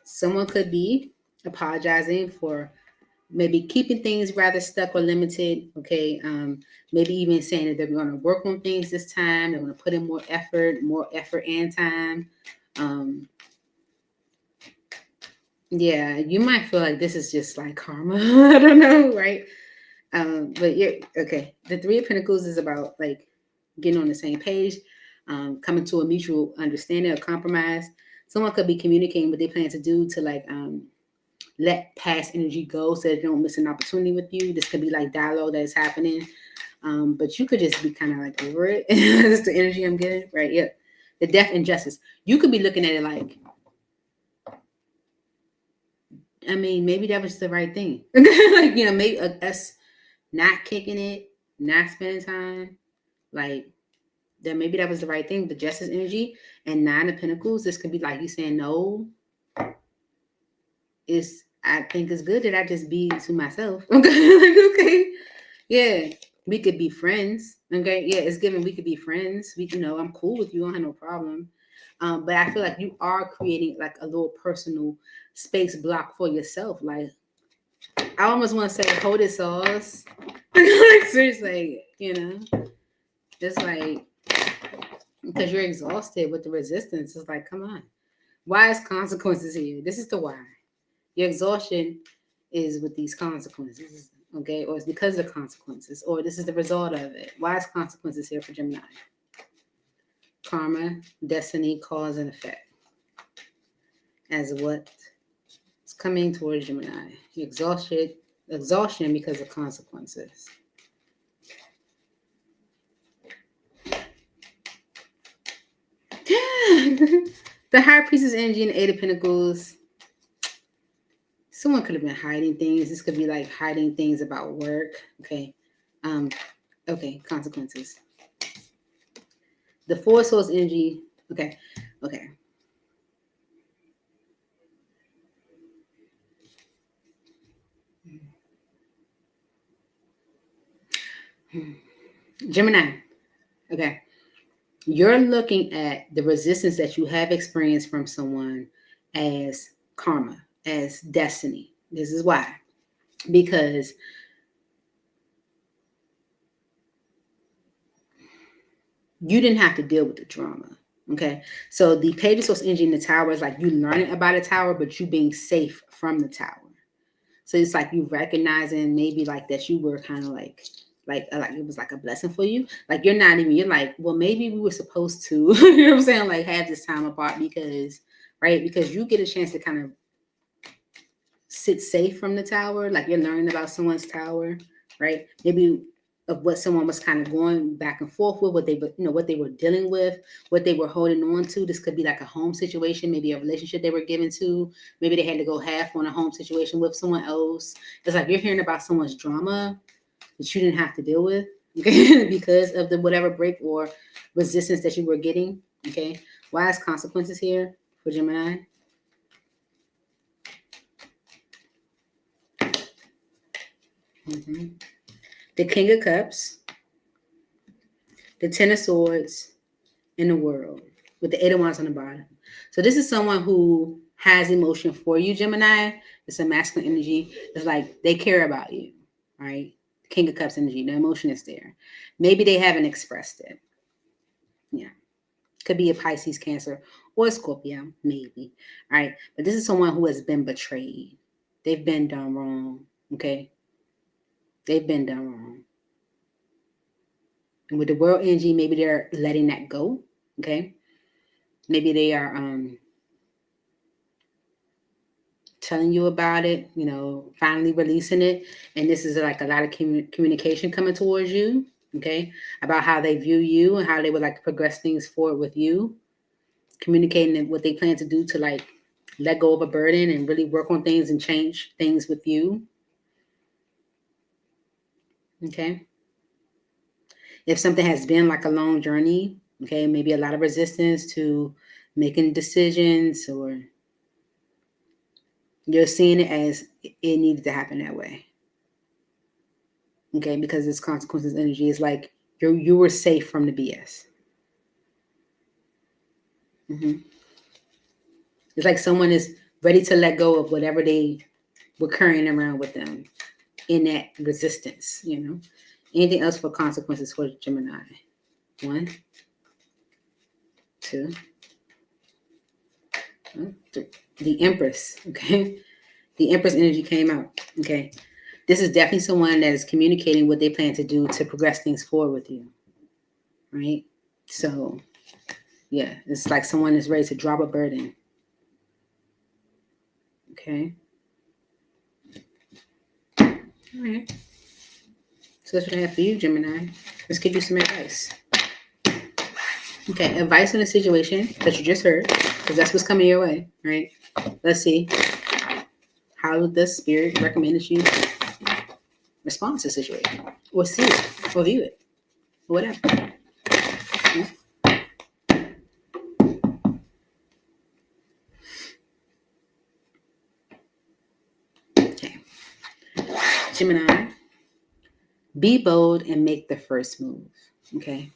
[SPEAKER 1] Someone could be apologizing for maybe keeping things rather stuck or limited. Okay. Maybe even saying that they're going to work on things this time. They're going to put in more effort and time. Yeah, you might feel like this is just like karma. I don't know, right? But yeah, okay. The Three of Pentacles is about like getting on the same page, coming to a mutual understanding or compromise. Someone could be communicating what they plan to do to like let past energy go so that they don't miss an opportunity with you. This could be like dialogue that is happening. But you could just be kind of like over it. That's the energy I'm getting, right? Yeah. The death and justice. You could be looking at it like, I mean, maybe that was the right thing. Like, you know, maybe us not kicking it, not spending time, like that maybe that was the right thing. The justice energy and Nine of Pentacles. This could be like you saying, no, I think it's good that I just be to myself. Okay. Like, okay. Yeah. We could be friends. Okay. Yeah, it's given we could be friends. I'm cool with you. I don't have no problem. But I feel like you are creating like a little personal space block for yourself. Like I almost want to say hold it sauce. Like seriously, just like because you're exhausted with the resistance. It's like, come on. Why is consequences here? This is the why. Your exhaustion is with these consequences, okay? Or it's because of the consequences, or this is the result of it. Why is consequences here for Gemini? Karma, destiny, cause, and effect. As what is coming towards Gemini. Exhaustion because of consequences. The High Priestess energy and Eight of Pentacles. Someone could have been hiding things. This could be like hiding things about work. Okay. Okay, consequences. The Four Swords energy. Okay. Gemini. Okay. You're looking at the resistance that you have experienced from someone as karma, as destiny. This is why. Because you didn't have to deal with the drama. Okay. So the Page of Swords energy in the tower is like you learning about a tower, but you being safe from the tower. So it's like you recognizing maybe like that you were kind of like it was like a blessing for you. Like you're like, well, maybe we were supposed to, you know what I'm saying? Like have this time apart because you get a chance to kind of sit safe from the tower. Like you're learning about someone's tower, right? Maybe of what someone was kind of going back and forth with, what they were dealing with, what they were holding on to. This could be like a home situation, maybe a relationship they were given to. Maybe they had to go half on a home situation with someone else. It's like you're hearing about someone's drama that you didn't have to deal with, okay, because of the whatever break or resistance that you were getting, okay? Why is consequences here for Gemini? Mm-hmm. The King of Cups, the Ten of Swords, and the World with the Eight of Wands on the bottom. So this is someone who has emotion for you, Gemini. It's a masculine energy. It's like they care about you, right? King of Cups energy. The emotion is there. Maybe they haven't expressed it. Yeah. Could be a Pisces, Cancer, or a Scorpio, maybe. All right. But this is someone who has been betrayed. They've been done wrong. Okay. They've been done wrong. And with the World energy, maybe they're letting that go. Okay. Maybe they are telling you about it, finally releasing it. And this is like a lot of communication coming towards you. Okay. About how they view you and how they would like to progress things forward with you. Communicating what they plan to do to like let go of a burden and really work on things and change things with you. Okay. If something has been like a long journey, okay, maybe a lot of resistance to making decisions, or you're seeing it as it needed to happen that way. Okay, because it's consequences energy. Is like you were safe from the BS. Mm-hmm. It's like someone is ready to let go of whatever they were carrying around with them in that resistance, Anything else for consequences for Gemini? 1, 2, 3. The Empress, okay? The Empress energy came out, okay? This is definitely someone that is communicating what they plan to do to progress things forward with you, right? So, yeah, it's like someone is ready to drop a burden. Okay. All right. So that's what I have for you, Gemini. Let's give you some advice. Okay, advice on a situation that you just heard, because that's what's coming your way, right? Let's see. How does Spirit recommend that you respond to the situation? Or see it, or view it, or whatever. Okay. Gemini, be bold and make the first move. Okay.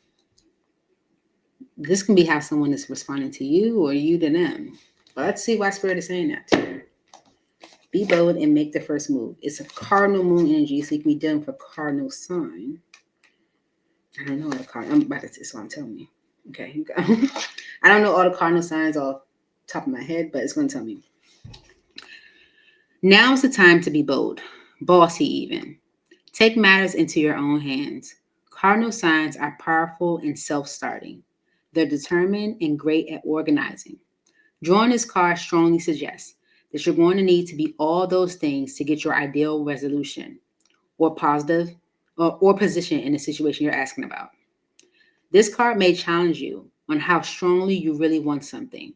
[SPEAKER 1] This can be how someone is responding to you or you to them. But let's see why Spirit is saying that to you. Be bold and make the first move. It's a cardinal moon energy, so you can be dealing with a cardinal sign. I don't know all the cardinal. I'm about to say, so I'm telling you. Okay. I don't know all the cardinal signs off the top of my head, but it's going to tell me. Now is the time to be bold, bossy even. Take matters into your own hands. Cardinal signs are powerful and self-starting. They're determined and great at organizing. Drawing this card strongly suggests that you're going to need to be all those things to get your ideal resolution or positive or position in the situation you're asking about. This card may challenge you on how strongly you really want something.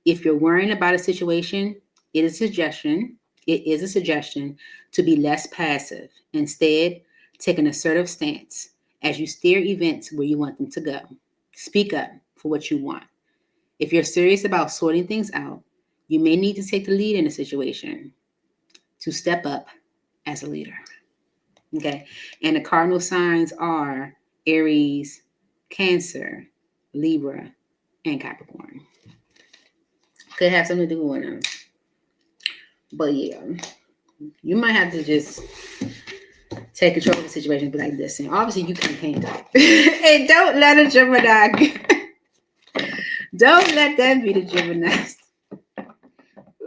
[SPEAKER 1] If you're worrying about a situation, it is a suggestion to be less passive. Instead, take an assertive stance as you steer events where you want them to go. Speak up for what you want. If you're serious about sorting things out, you may need to take the lead in a situation to step up as a leader. Okay. And the cardinal signs are Aries, Cancer, Libra, and Capricorn. Could have something to do with them. But yeah, you might have to just take control of the situation and be like, listen, obviously you can't handle it. And don't let a Gemini, don't let that be the Gemini.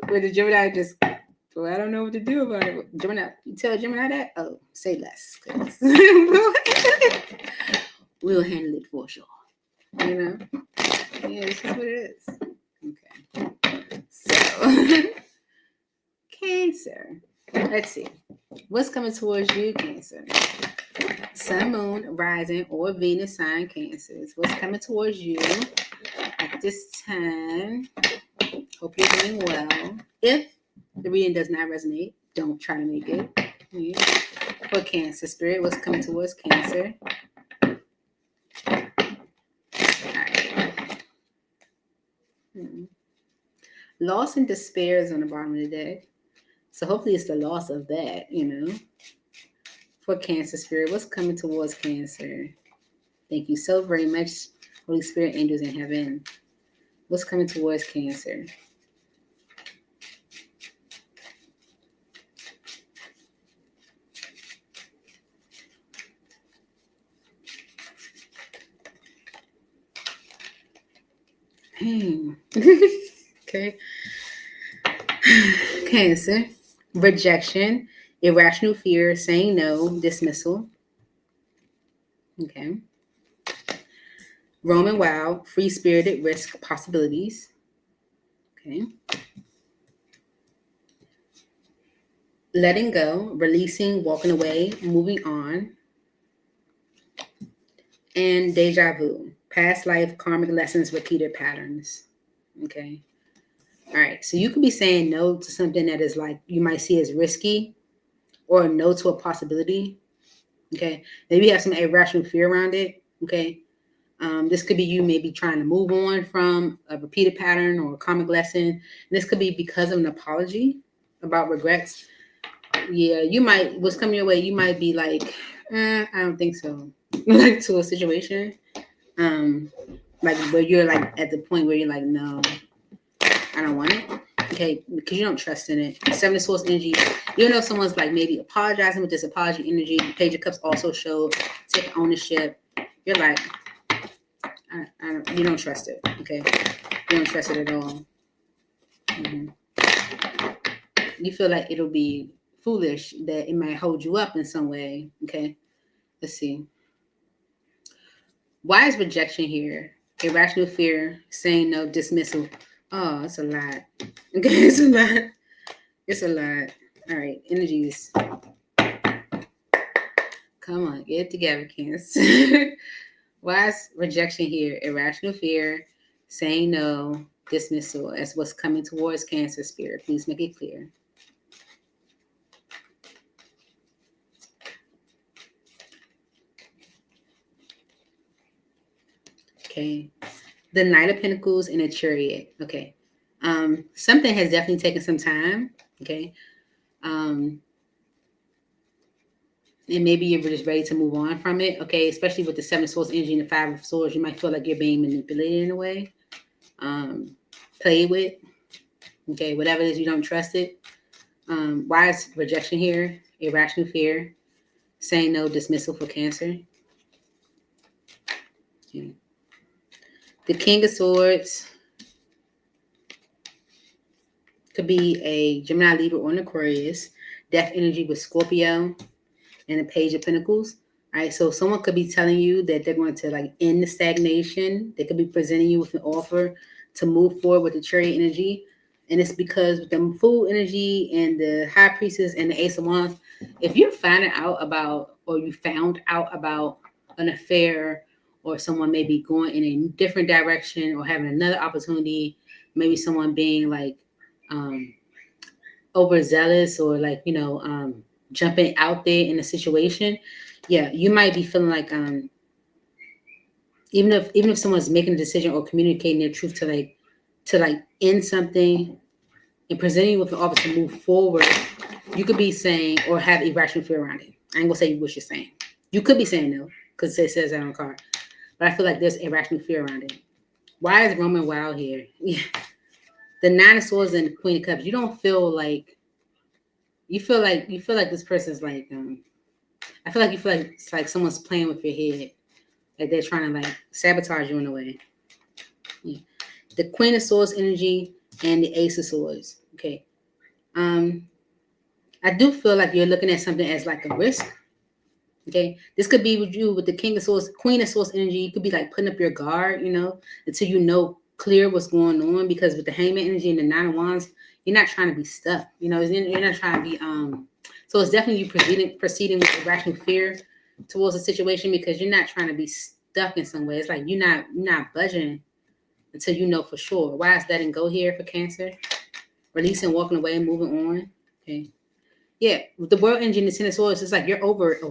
[SPEAKER 1] Where the Gemini just, well, I don't know what to do about it. Gemini, you tell Gemini that? Oh, say less. We'll handle it for sure. You know? Yeah, this is what it is. Okay. So, Cancer. Let's see. What's coming towards you, Cancer? Sun, Moon, Rising, or Venus sign Cancers. What's coming towards you at this time? Hope you're doing well. If the reading does not resonate, don't try to make it. Yeah. For Cancer Spirit, what's coming towards Cancer? All right. Loss and despair is on the bottom of the deck. So hopefully it's the loss of that, you know. For Cancer Spirit, what's coming towards Cancer? Thank you so very much, Holy Spirit, angels in heaven. What's coming towards Cancer? Okay. Cancer. Rejection, irrational fear, saying no, dismissal. Okay. Roman wow, free-spirited risk, possibilities. Okay. Letting go, releasing, walking away, moving on. And deja vu, past life, karmic lessons, repeated patterns. Okay. All right. So you could be saying no to something that is like you might see as risky, or no to a possibility. Okay. Maybe you have some irrational fear around it. Okay. This could be you maybe trying to move on from a repeated pattern or a karmic lesson. And this could be because of an apology about regrets. Yeah, you might, what's coming your way, you might be like, I don't think so. Like to a situation. Like where you're like at the point where you're like, no, I don't want it. Okay, because you don't trust in it. Seven of Swords energy. You know someone's like maybe apologizing with this apology energy. The Page of Cups also showed take ownership. You're like, you don't trust it. Okay, you don't trust it at all. Mm-hmm. You feel like it'll be foolish, that it might hold you up in some way. Okay, let's see. Why is rejection here? Irrational fear, saying no, dismissal. Oh, it's a lot. Okay, it's a lot. It's a lot. All right, energies. Come on, get it together, Cancer. Why is rejection here? Irrational fear, saying no, dismissal as what's coming towards Cancer spirit. Please make it clear. Okay. The Knight of Pentacles and a Chariot. Okay. Something has definitely taken some time. Okay. And maybe you're just ready to move on from it. Okay. Especially with the Seven of Swords energy and the Five of Swords, you might feel like you're being manipulated in a way. Played with. Okay. Whatever it is, you don't trust it. Why is rejection here? Irrational fear. Saying no, dismissal for Cancer. Okay. The King of Swords could be a Gemini, Libra, or an Aquarius. Death energy with Scorpio and the Page of Pentacles. All right, so someone could be telling you that they're going to like end the stagnation. They could be presenting you with an offer to move forward with the Chariot energy. And it's because with the Fool energy and the High Priestess and the Ace of Wands, if you're finding out about, or you found out about an affair, or someone may be going in a different direction or having another opportunity, maybe someone being like overzealous or like, jumping out there in a situation. Yeah, you might be feeling like even if someone's making a decision or communicating their truth to end something and presenting you with an offer to move forward, you could be saying or have irrational fear around it. I ain't gonna say what you're saying. You could be saying no because it says that on the card. But I feel like there's irrational fear around it. Why is Roman wild here? Yeah. The Nine of Swords and the Queen of Cups. You don't feel like you feel like this person's like I feel like you feel like it's like someone's playing with your head. Like they're trying to like sabotage you in a way. Yeah. The Queen of Swords energy and the Ace of Swords. Okay. I do feel like you're looking at something as like a risk. Okay, this could be with you with the King of Swords, Queen of Swords energy. You could be like putting up your guard, until you know clear what's going on. Because with the Hangman energy and the Nine of Wands, you're not trying to be stuck. You're not trying to be So it's definitely you proceeding with irrational fear towards a situation because you're not trying to be stuck in some way. It's like you're not budging until you know for sure. Why is letting go here for Cancer? Releasing, walking away, and moving on. Okay. Yeah, with the World energy and the Ten of Swords, it's like you're over it.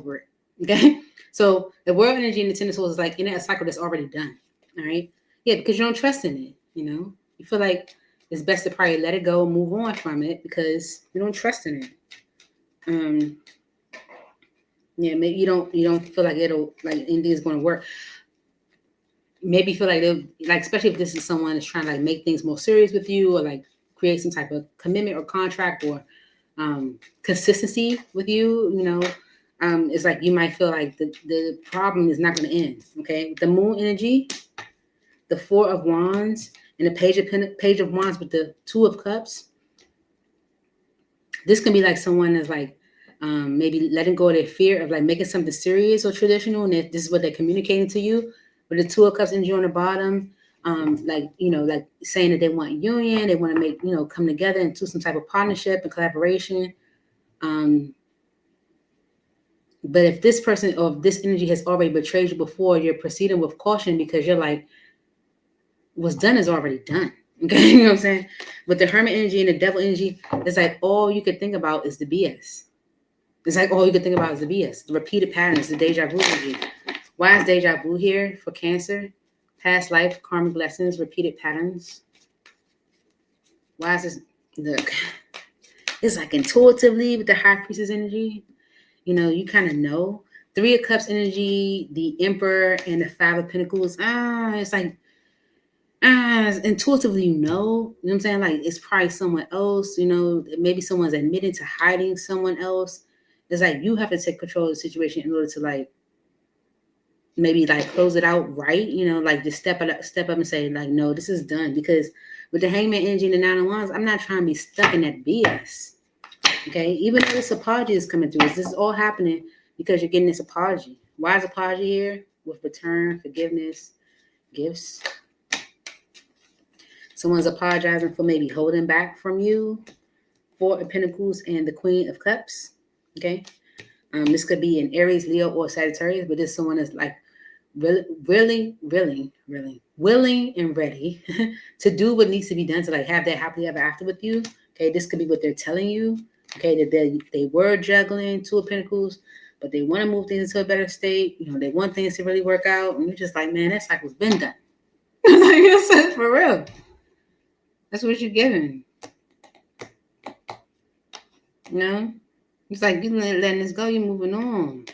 [SPEAKER 1] Okay, so the World energy and the Ten of Swords is like in a cycle that's already done. All right, yeah, because you don't trust in it. You feel like it's best to probably let it go, move on from it because you don't trust in it. Yeah, maybe you don't feel like it'll like anything's going to work. Maybe you feel like especially if this is someone that's trying to like make things more serious with you or like create some type of commitment or contract or consistency with you. It's like you might feel like the problem is not going to end. Okay, the Moon energy, the Four of Wands, and the Page of Wands with the Two of Cups. This can be like someone is like maybe letting go of their fear of like making something serious or traditional, and this is what they're communicating to you. With the Two of Cups energy on the bottom, like saying that they want union, they want to make come together into some type of partnership and collaboration. But if this person or this energy has already betrayed you before, you're proceeding with caution because you're like, what's done is already done. Okay, you know what I'm saying? With the Hermit energy and the Devil energy, it's like all you could think about is the BS. It's like all you could think about is the BS. The repeated patterns, the deja vu energy. Why is deja vu here for Cancer? Past life, karmic lessons, repeated patterns. Why is this? Look, it's like intuitively with the High Priestess energy. You kind of know. Three of Cups energy, the Emperor, and the Five of Pentacles. It's like, intuitively, you know what I'm saying? Like, it's probably someone else, maybe someone's admitting to hiding someone else. It's like, you have to take control of the situation in order to, like, maybe, like, close it out right, like, just step up and say, like, no, this is done. Because with the Hangman energy and the Nine of Wands, I'm not trying to be stuck in that BS. Okay, even though this apology is coming through, this is all happening because you're getting this apology. Why is apology here? With return, forgiveness, gifts. Someone's apologizing for maybe holding back from you. Four of Pentacles and the Queen of Cups. Okay, this could be an Aries, Leo, or Sagittarius, but this someone is like really willing and ready to do what needs to be done to like have that happily ever after with you. Okay, this could be what they're telling you. Okay, that they were juggling Two of Pentacles, but they want to move things into a better state. You know, they want things to really work out, and you're just like, man, that cycle's been done. Like I said, for real. That's what you're giving. You know, it's like you letting this go. You're moving on.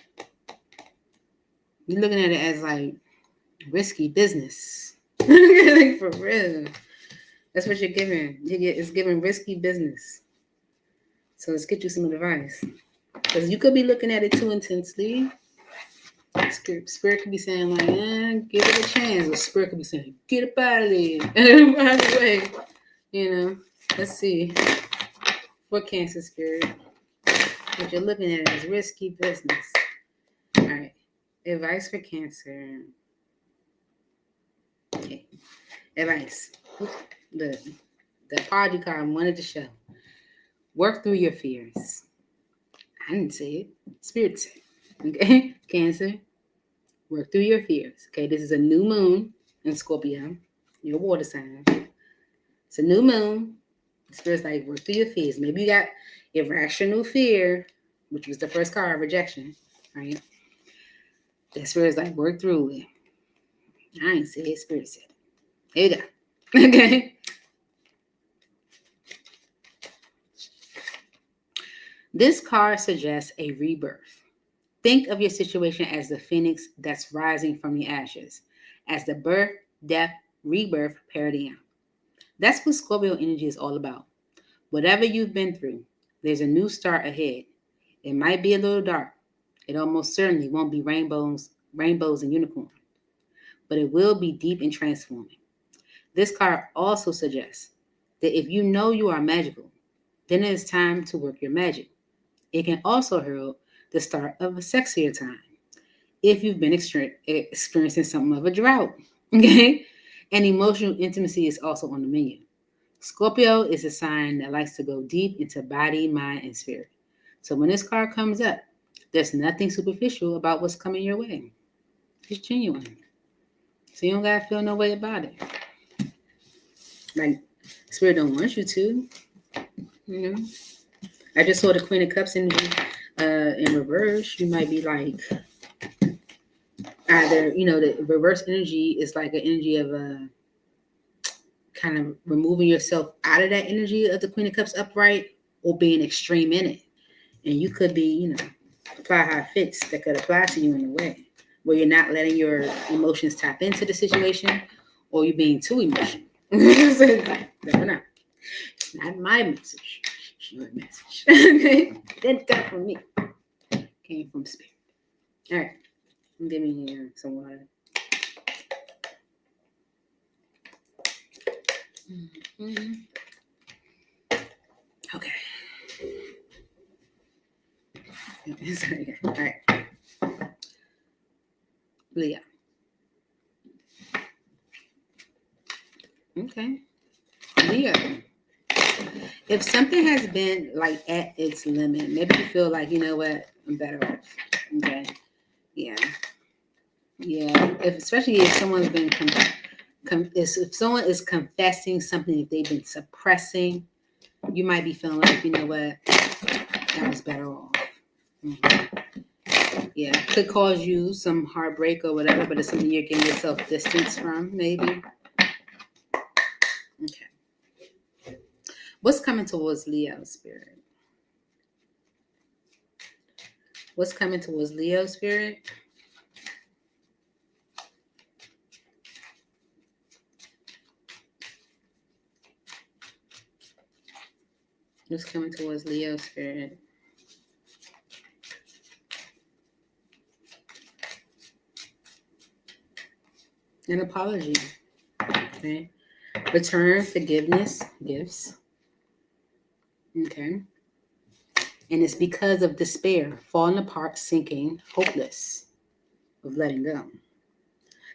[SPEAKER 1] You're looking at it as like risky business. Like for real. That's what you're giving. It's giving risky business. So let's get you some advice. Because you could be looking at it too intensely. Spirit could be saying like, give it a chance. Or Spirit could be saying, get up out of there. Out of the way. You know. Let's see. For Cancer Spirit. What you're looking at is risky business. All right. Advice for Cancer. Okay. Advice. The apology card I wanted to show. Work through your fears. I didn't say it. Spirit said it. Okay? Cancer. Work through your fears. Okay? This is a new moon in Scorpio. Your water sign. It's a new moon. Spirit's like, work through your fears. Maybe you got irrational fear, which was the first card, rejection. Right? The Spirit's like, work through it. I ain't say it. Spirit said it. Here you go. Okay? This card suggests a rebirth. Think of your situation as the phoenix that's rising from the ashes, as the birth, death, rebirth paradigm. That's what Scorpio energy is all about. Whatever you've been through, there's a new start ahead. It might be a little dark. It almost certainly won't be rainbows and unicorns, but it will be deep and transforming. This card also suggests that if you know you are magical, then it is time to work your magic. It can also herald the start of a sexier time if you've been experiencing something of a drought. Okay? And emotional intimacy is also on the menu. Scorpio is a sign that likes to go deep into body, mind, and spirit. So when this card comes up, there's nothing superficial about what's coming your way. It's genuine. So you don't gotta feel no way about it. Like Spirit don't want you to. You know? I just saw the Queen of Cups energy in reverse. You might be like either, the reverse energy is like an energy of kind of removing yourself out of that energy of the Queen of Cups upright or being extreme in it. And you could be, apply how it fits that could apply to you in a way where you're not letting your emotions tap into the situation or you're being too emotional. Never know. It's not my message. It's your message. Okay? Didn't come from me. Came from Spirit. All right. Give me some water. Mm-hmm. Okay. Sorry. All right. Leo. Okay. Leo. If something has been like at its limit, maybe you feel like, you know what, I'm better off. Okay. Yeah. Especially if someone's been if someone is confessing something that they've been suppressing, you might be feeling like, you know what, that was better off. Mm-hmm. Yeah, could cause you some heartbreak or whatever, but it's something you're getting yourself distance from, maybe. Okay. What's coming towards Leo Spirit? What's coming towards Leo Spirit? What's coming towards Leo Spirit? An apology. Okay. Return, forgiveness, gifts. Okay. And it's because of despair, falling apart, sinking, hopeless of letting go.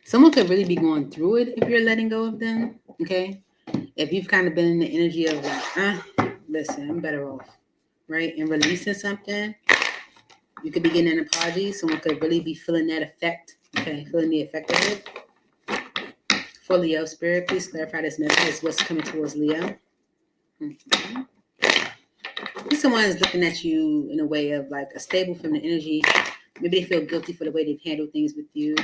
[SPEAKER 1] Someone could really be going through it if you're letting go of them. Okay. If you've kind of been in the energy of like, listen, I'm better off, right? And releasing something, you could be getting an apology. Someone could really be feeling that effect. Okay. Feeling the effect of it. For Leo spirit, please clarify this message. What's coming towards Leo? Mm-hmm. If someone is looking at you in a way of like a stable feminine energy, maybe they feel guilty for the way they've handled things with you,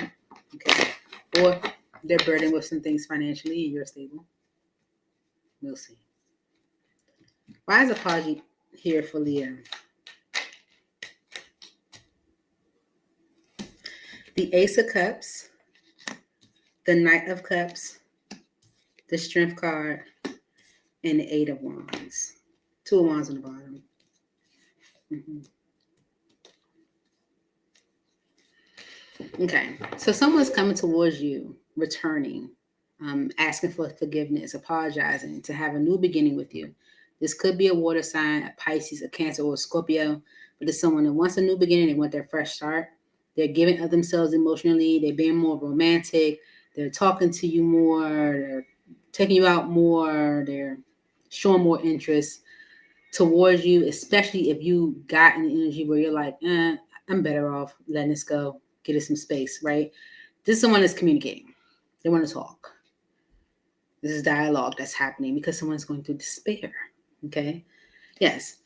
[SPEAKER 1] okay? Or they're burdened with some things financially and you're stable. We'll see. Why is apology here for Leo? The Ace of Cups, the Knight of Cups, the Strength card, and the Eight of Wands. Two of Wands on the bottom. Okay, so someone's coming towards you, returning, asking for forgiveness, apologizing, to have a new beginning with you. This could be a water sign, a Pisces, a Cancer, or a Scorpio, but it's someone that wants a new beginning. They want their fresh start. They're giving of themselves emotionally. They're being more romantic. They're talking to you more. They're taking you out more. They're showing more interest towards you, especially if you got an energy where you're like, I'm better off letting this go, get it some space, right? This is someone that's communicating. They want to talk. This is dialogue that's happening because someone's going through despair, okay? Yes.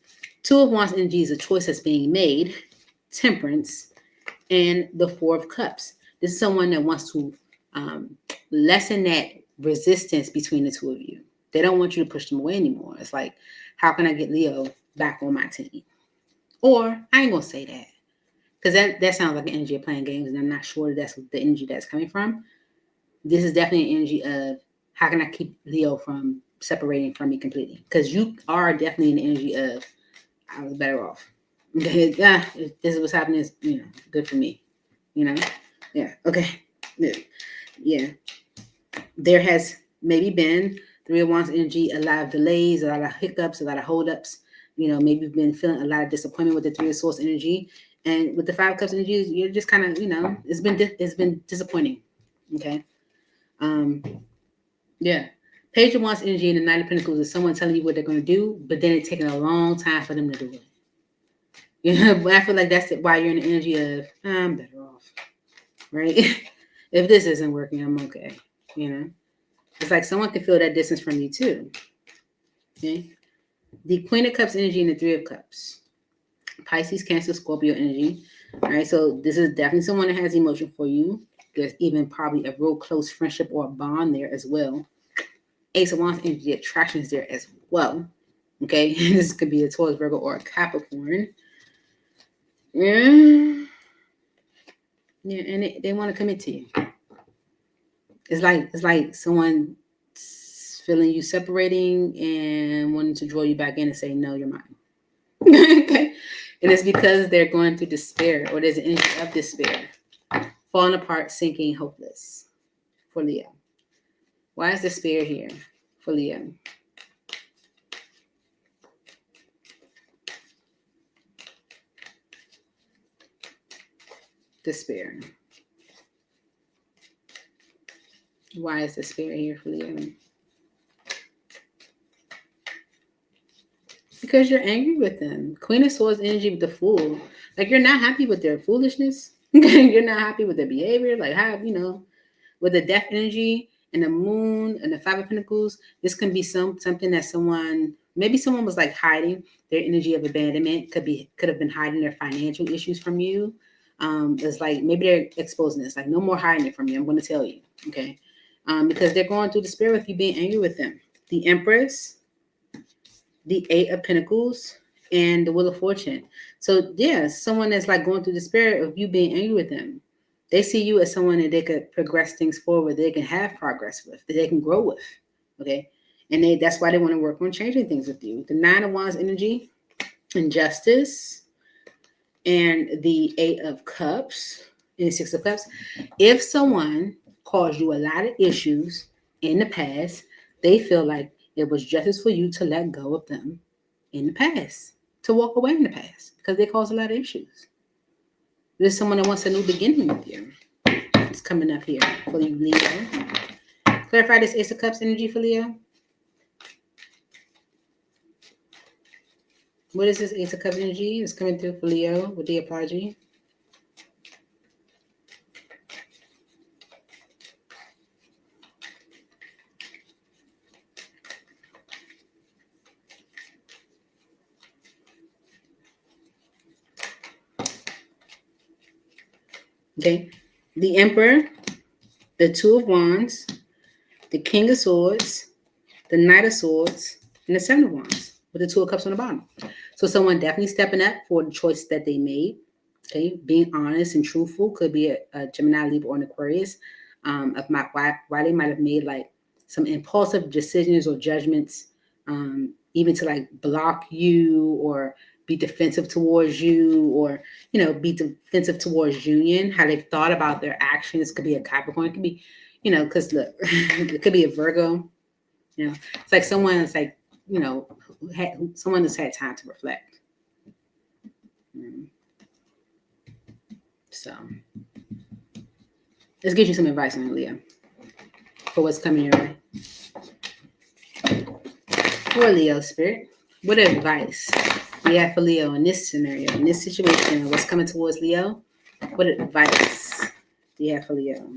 [SPEAKER 1] Two of Wands energy is a choice that's being made, temperance, and the Four of Cups. This is someone that wants to lessen that resistance between the two of you. They don't want you to push them away anymore. It's like, how can I get Leo back on my team? Or I ain't gonna say that because that sounds like an energy of playing games, and I'm not sure that's the energy that's coming from. This is definitely an energy of how can I keep Leo from separating from me completely? Because you are definitely in the energy of I was better off. Okay, this is what's happening. Is good for me. Yeah. Okay. Yeah. There has maybe been Three of Wands energy, a lot of delays, a lot of hiccups, a lot of holdups. Maybe you've been feeling a lot of disappointment with the Three of Swords energy, and with the Five of Cups energy, you're just kind of, it's been disappointing. Okay. Yeah. Page of Wands energy and the Knight of Pentacles is someone telling you what they're going to do, but then it's taking a long time for them to do it. But I feel like that's why you're in the energy of I'm better off, right? If this isn't working, I'm okay. It's like someone can feel that distance from you too. Okay. The Queen of Cups energy and the Three of Cups. Pisces, Cancer, Scorpio energy. All right. So this is definitely someone that has emotion for you. There's even probably a real close friendship or a bond there as well. Ace of Wands energy, attraction is there as well. Okay. This could be a Taurus, Virgo, or a Capricorn. Yeah. Yeah. And they want to commit to you. It's like someone feeling you separating and wanting to draw you back in and say, no, you're mine. Okay. And it's because they're going through despair, or there's an energy of despair. Falling apart, sinking, hopeless for Leo. Why is despair here for Leo? Despair. Why is despair here for Leo? Because you're angry with them. Queen of Swords energy with the Fool. Like, you're not happy with their foolishness. You're not happy with their behavior. Like, how, with the Death energy and the Moon and the Five of Pentacles, this can be something that maybe someone was like hiding their energy of abandonment. Could have been hiding their financial issues from you. It's like maybe they're exposing this. Like, no more hiding it from you. I'm going to tell you. Okay. Because they're going through despair with you being angry with them. The Empress, the Eight of Pentacles, and the Wheel of Fortune. So yeah, someone that's like going through despair of you being angry with them. They see you as someone that they could progress things forward, they can have progress with, that they can grow with. Okay. And that's why they want to work on changing things with you. The Nine of Wands energy, Injustice, and the Eight of Cups, and the Six of Cups. If someone caused you a lot of issues in the past, they feel like it was justice for you to let go of them in the past, to walk away in the past because they cause a lot of issues. There's someone that wants a new beginning with you. It's coming up here for you, Leo. Clarify this Ace of Cups energy for Leo. What is this Ace of Cups energy? It's coming through for Leo with the apology. Okay. The Emperor, the Two of Wands, the King of Swords, the Knight of Swords, and the Seven of Wands with the Two of Cups on the bottom. So someone definitely stepping up for the choice that they made. Okay, being honest and truthful could be a Gemini, Libra, or an Aquarius. Of why they might have made like some impulsive decisions or judgments, even to like block you or be defensive towards you, or be defensive towards union. How they've thought about their actions could be a Capricorn. It could be, because look, it could be a Virgo. It's like someone that's like, someone that's had time to reflect. So let's get you some advice on Leo for what's coming your way. For Leo spirit, what advice do you have for Leo in this scenario, in this situation, what's coming towards Leo? What advice do you have for Leo?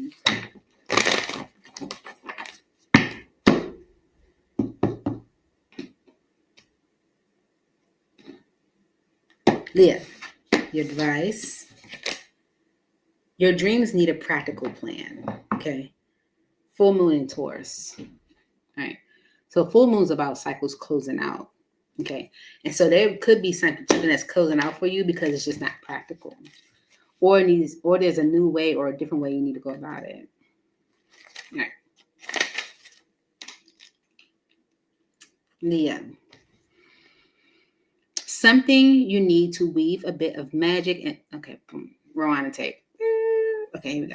[SPEAKER 1] Leo, your advice. Your dreams need a practical plan, okay? Full moon in Taurus, all right? So full moon's about cycles closing out, okay? And so there could be something that's closing out for you because it's just not practical. Or there's a new way or a different way you need to go about it. All right. Leo. Something you need to weave a bit of magic and okay, boom, rewind the tape. Okay, here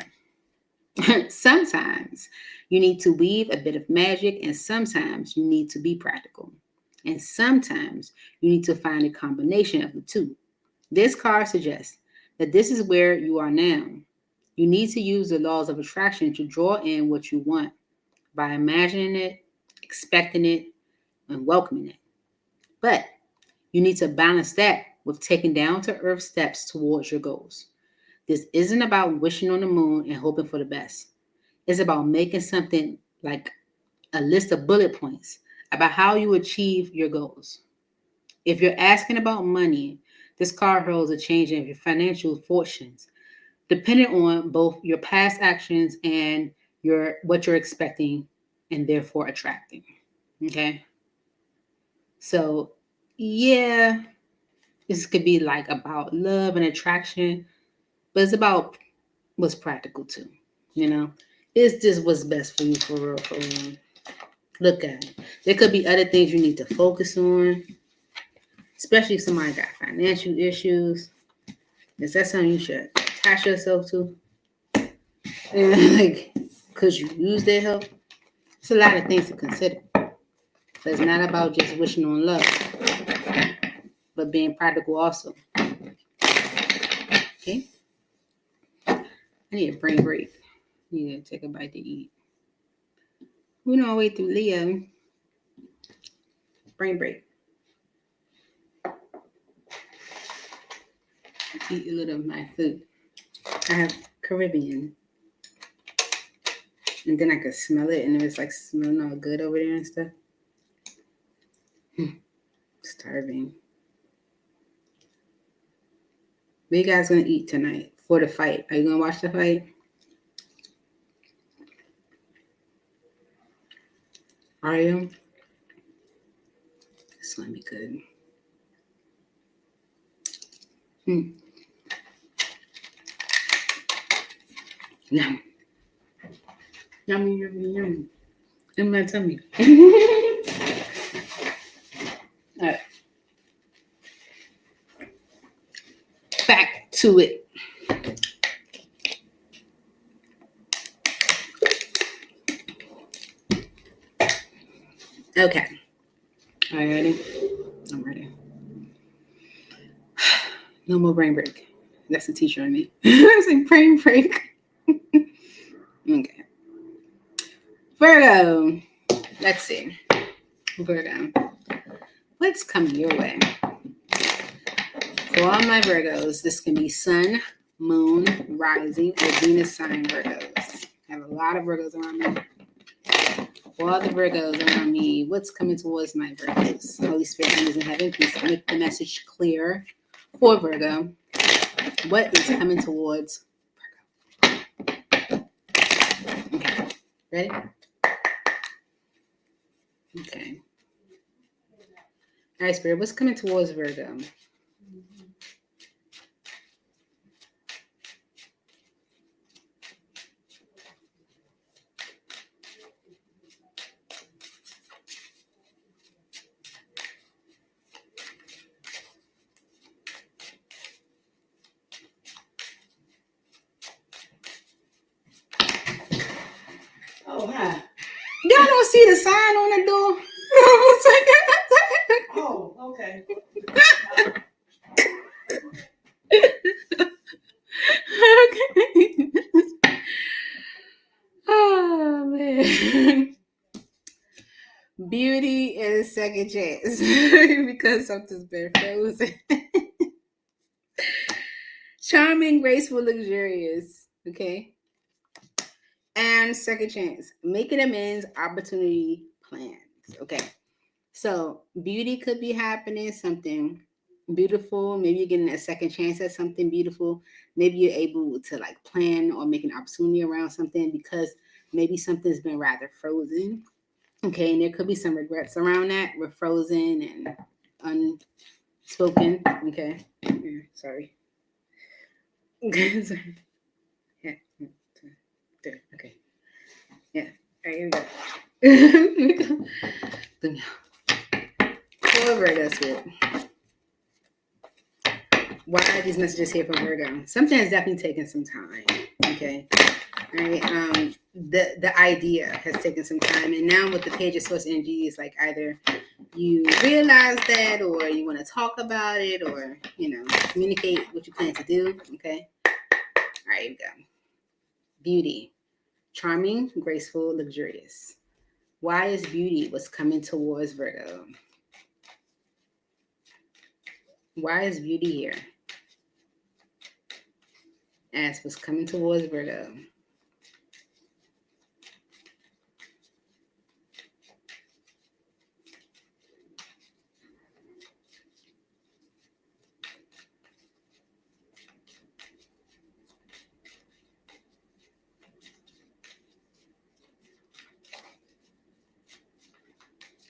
[SPEAKER 1] we go. Sometimes you need to weave a bit of magic, and sometimes you need to be practical. And sometimes you need to find a combination of the two. This card suggests that this is where you are now. You need to use the laws of attraction to draw in what you want by imagining it, expecting it, and welcoming it. But you need to balance that with taking down to earth steps towards your goals. This isn't about wishing on the moon and hoping for the best. It's about making something like a list of bullet points about how you achieve your goals. If you're asking about money, this card holds a change in your financial fortunes, depending on both your past actions and what you're expecting and therefore attracting. Okay? So, yeah, this could be like about love and attraction, but it's about what's practical too. It's just what's best for you, for real, for real. Look at it. There could be other things you need to focus on, especially if somebody got financial issues. Is that something you should attach yourself to? And because you use their help? It's a lot of things to consider. So it's not about just wishing on love, but being practical also. Okay? I need a brain break. I need to take a bite to eat. We're on our way through Leo. Brain break. Eat a little of my food. I have Caribbean. And then I could smell it, and it was like smelling all good over there and stuff. Starving. What are you guys going to eat tonight for the fight? Are you going to watch the fight? Are you? It's going to be good. Yum. Yummy, yummy, yummy. In my tummy. All right. Back to it. Okay. Are you ready? I'm ready. No more brain break. That's the teacher in me. It's like brain break. Okay. Virgo. Let's see. Virgo. What's coming your way? For all my Virgos, this can be Sun, Moon, Rising, or Venus sign Virgos. I have a lot of Virgos around me. For all the Virgos around me, what's coming towards my Virgos? Holy Spirit, angels in heaven, please make the message clear for Virgo. What is coming towards Virgo? Okay, ready? Okay. All right, Spirit, what's coming towards Virgo?
[SPEAKER 2] Oh, hi.
[SPEAKER 1] Y'all don't see the sign on the door?
[SPEAKER 2] Oh, okay.
[SPEAKER 1] Okay. Oh, man. Beauty is second chance because something's been frozen. Charming, graceful, luxurious. Okay. And second chance. Making amends, opportunity, plans. Okay. So beauty could be happening, something beautiful. Maybe you're getting a second chance at something beautiful. Maybe you're able to like plan or make an opportunity around something because maybe something's been rather frozen. Okay, and there could be some regrets around that. We're frozen and unspoken. Okay, yeah, sorry. Sorry. Yeah. There. Okay. Yeah. All right, here we go. Here we go. Virgo spirit. Why are these messages here from Virgo? Something has definitely taken some time. Okay. All right. The idea has taken some time, and now with the page of source energy, it's like either you realize that, or you want to talk about it, or communicate what you plan to do. Okay. All right. Here we go. Beauty, charming, graceful, luxurious. Why is beauty what's coming towards Virgo? Why is beauty here? As what's coming towards Virgo.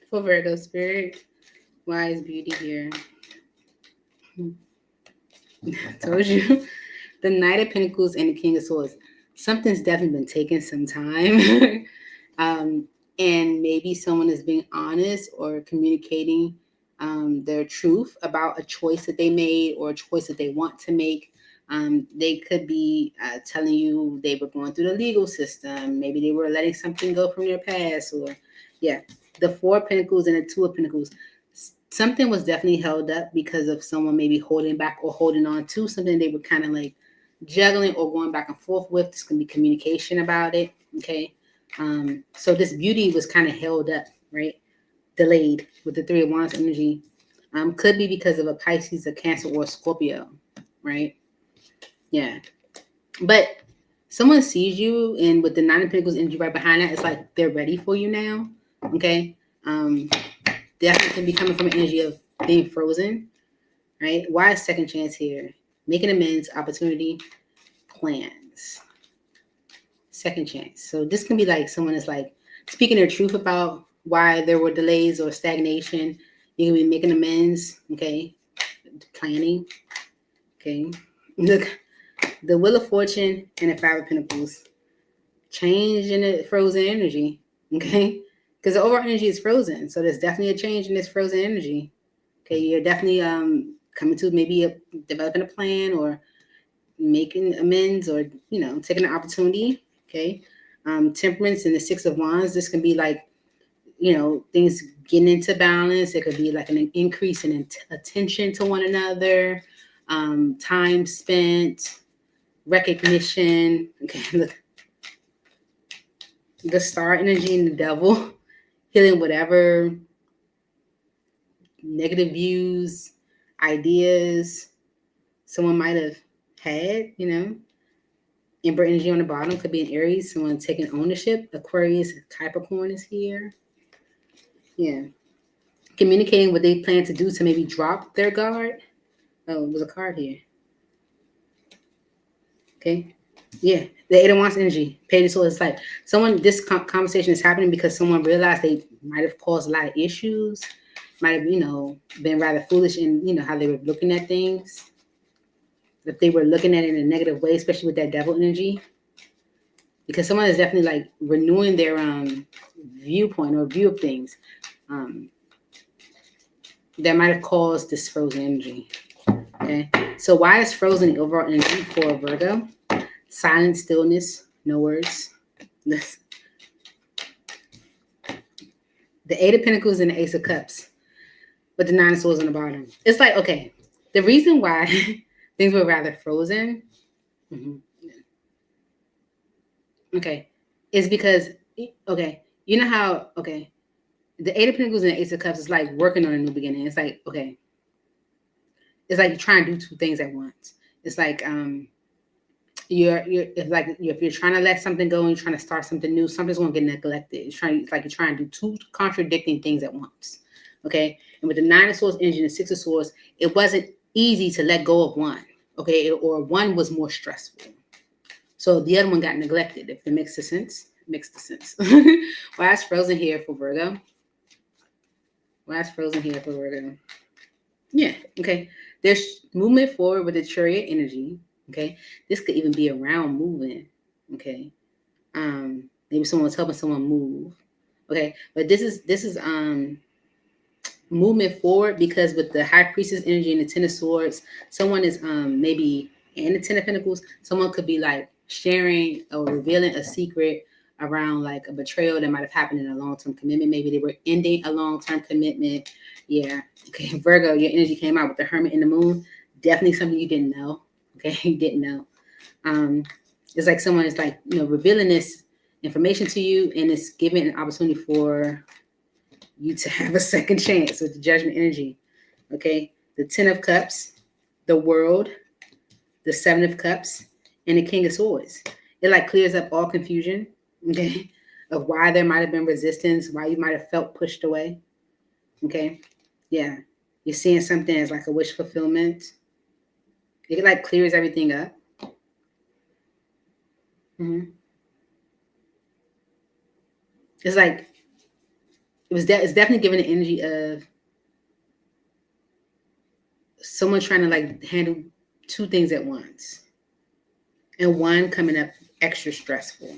[SPEAKER 1] For Virgo spirit, why is beauty here? I told you. The Knight of Pentacles and the King of Swords. Something's definitely been taking some time. And maybe someone is being honest or communicating their truth about a choice that they made or a choice that they want to make. They could be telling you they were going through the legal system. Maybe they were letting something go from their past. Or, yeah, the Four of Pentacles and the Two of Pentacles. Something was definitely held up because of someone maybe holding back or holding on to something they were kind of like juggling or going back and forth with. There's going to be communication about it. Okay. So this beauty was kind of held up, right? Delayed with the Three of Wands energy. Could be because of a Pisces, a Cancer, or a Scorpio, right? Yeah. But someone sees you, and with the Nine of Pentacles energy right behind that, it's like they're ready for you now. Okay. Definitely can be coming from an energy of being frozen, right? Why is second chance here? Making amends, opportunity, plans. Second chance. So this can be like someone is like speaking their truth about why there were delays or stagnation. You can be making amends, okay? Planning, okay? Look, the Wheel of Fortune and the Five of Pentacles. Change in the frozen energy, okay? Because the overall energy is frozen. So there's definitely a change in this frozen energy. Okay, you're definitely coming to maybe developing a plan or making amends or, taking an opportunity. Okay. Temperance and the Six of Wands. This can be like, things getting into balance. It could be like an increase in attention to one another. time spent, recognition. Okay, look, the star energy and the devil, healing whatever negative views, ideas someone might have had, Ember energy on the bottom could be an Aries, someone taking ownership. Aquarius, Capricorn is here. Yeah. Communicating what they plan to do to maybe drop their guard. Oh, there's a card here. Okay. Yeah. The Eight of Wands energy. Page of Swords. It's like this conversation is happening because someone realized they might have caused a lot of issues, might have, been rather foolish in, how they were looking at things. If they were looking at it in a negative way, especially with that devil energy. Because someone is definitely like renewing their viewpoint or view of things. That might have caused this frozen energy. Okay. So why is frozen the overall energy for Virgo? Silent stillness, no words. This. The Eight of Pentacles and the Ace of Cups, with the Nine of Swords on the bottom. It's like, okay, the reason why things were rather frozen, okay, is because, okay, you know how, okay, the Eight of Pentacles and the Ace of Cups is like working on a new beginning. It's like, okay, it's like you're trying to do two things at once. It's like, if you're trying to let something go and you're trying to start something new, something's gonna get neglected. It's like you're trying to do two contradicting things at once. Okay. And with the Nine of Swords energy and the Six of Swords, it wasn't easy to let go of one. Okay, or one was more stressful. So the other one got neglected. If it makes sense, Why is frozen here for Virgo? Yeah. Okay. There's movement forward with the Chariot energy. Okay, this could even be around moving. Okay, maybe someone's helping someone move. Okay, but this is movement forward because with the High Priestess energy and the Ten of Swords, someone is maybe in the Ten of Pentacles. Someone could be like sharing or revealing a secret around like a betrayal that might have happened in a long-term commitment. Maybe they were ending a long-term commitment. Yeah. Okay, Virgo, your energy came out with the Hermit and the Moon. Definitely something you didn't know. Okay, you didn't know. It's like someone is like, revealing this information to you, and it's giving an opportunity for you to have a second chance with the Judgment energy. Okay, the Ten of Cups, the World, the Seven of Cups, and the King of Swords. It like clears up all confusion, okay, of why there might have been resistance, why you might have felt pushed away. Okay, yeah, you're seeing something as like a wish fulfillment. It like clears everything up. Mm-hmm. It's like it's definitely giving the energy of someone trying to like handle two things at once, and one coming up extra stressful.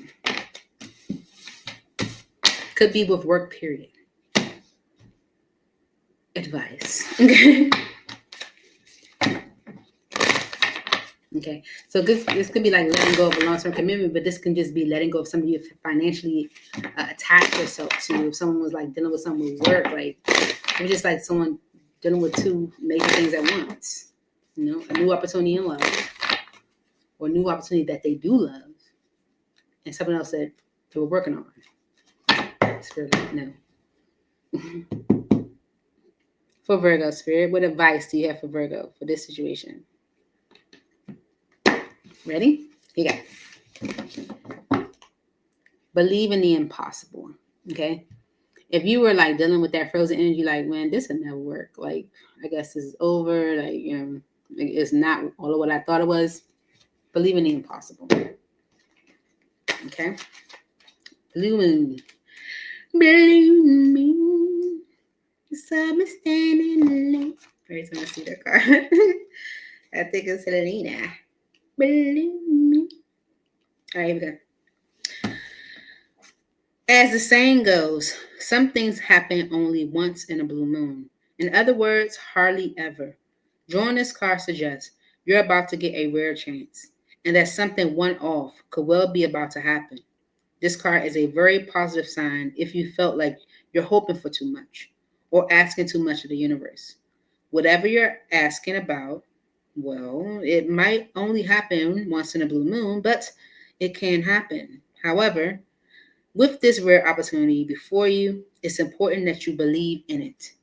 [SPEAKER 1] Could be with work, period. Advice. Okay, so this could be like letting go of a long-term commitment, but this can just be letting go of something you financially attached yourself to. If someone was like dealing with something with work, like it was just like someone dealing with two major things at once. A new opportunity in love, or a new opportunity that they do love, and something else that they were working on. Spirit, no. For Virgo, Spirit, what advice do you have for Virgo for this situation? Ready? You got it. Believe in the impossible. Okay. If you were like dealing with that frozen energy, like, man, this will never work. Like, I guess this is over. Like, it's not all of what I thought it was. Believe in the impossible. Okay. Believe in me. Believe in me. Summer standing alone. Every time I see that card, I think it's Selena. Believe me. All right, here we go. As the saying goes, some things happen only once in a blue moon. In other words, hardly ever. Drawing this card suggests you're about to get a rare chance, and that something one-off could well be about to happen. This card is a very positive sign if you felt like you're hoping for too much or asking too much of the universe. Whatever you're asking about, Well, it might only happen once in a blue moon, but it can happen. However, with this rare opportunity before you, it's important that you believe in it.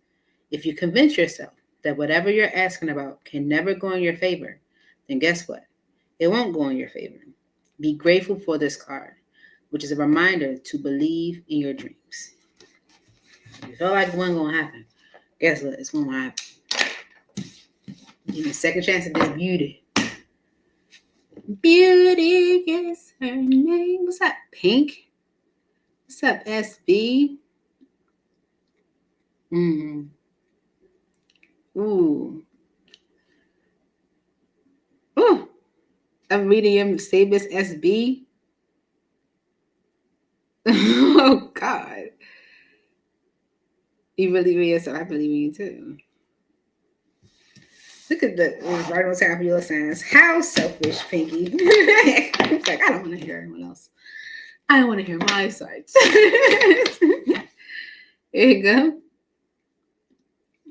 [SPEAKER 1] If you convince yourself that whatever you're asking about can never go in your favor, then guess what? It won't go in your favor. Be grateful for this card, which is a reminder to believe in your dreams. You feel like it wasn't going to happen. Guess what? It's going to happen. Give me a second chance at this beauty. Beauty is her name. What's up, Pink? What's up, SB? Ooh. Ooh. A medium Sabis SB. Oh, God. You believe in yourself. I believe in you, too. Look at the right on top of your signs. How selfish, Pinky. It's like, I don't want to hear anyone else. I don't want to hear my sides. There you go.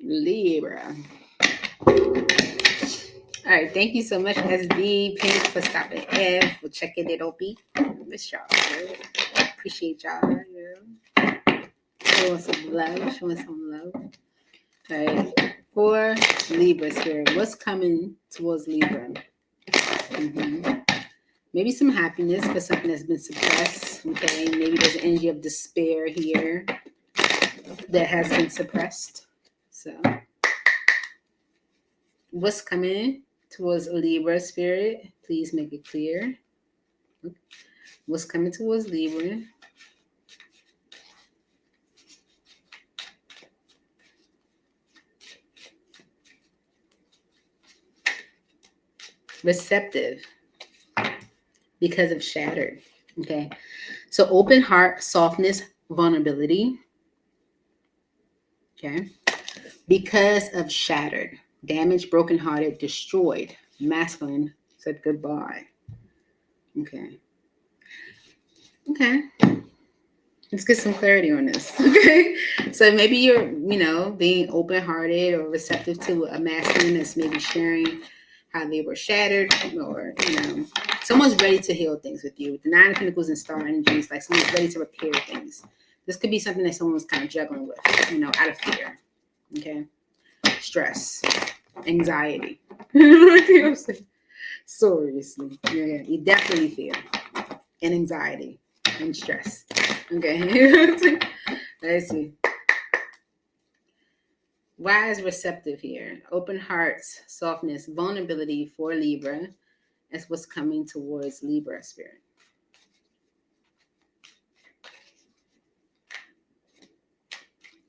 [SPEAKER 1] Libra. All right. Thank you so much, SB Pink, for stopping in, for checking it OP. Miss y'all. Appreciate y'all. Yeah. Showing some love. Showing some love. All right. For Libra spirit, what's coming towards Libra? Maybe some happiness for something that's been suppressed. Okay. Maybe there's an energy of despair here that has been suppressed. So, what's coming towards Libra spirit? Please make it clear. What's coming towards Libra? Receptive because of shattered. Okay. So, open heart, softness, vulnerability. Okay. Because of shattered, damaged, brokenhearted, destroyed, masculine, said goodbye. Okay. Okay. Let's get some clarity on this. Okay. So maybe you're, being open-hearted or receptive to a masculine that's maybe sharing how they were shattered, or, someone's ready to heal things with you. The Nine of Pentacles and Star energy is like someone's ready to repair things. This could be something that someone was kind of juggling with, out of fear. Okay. Stress, anxiety. Seriously. Yeah, you definitely fear and anxiety and stress. Okay. Let's see. Why is receptive here? Open hearts, softness, vulnerability for Libra. That's what's coming towards Libra spirit.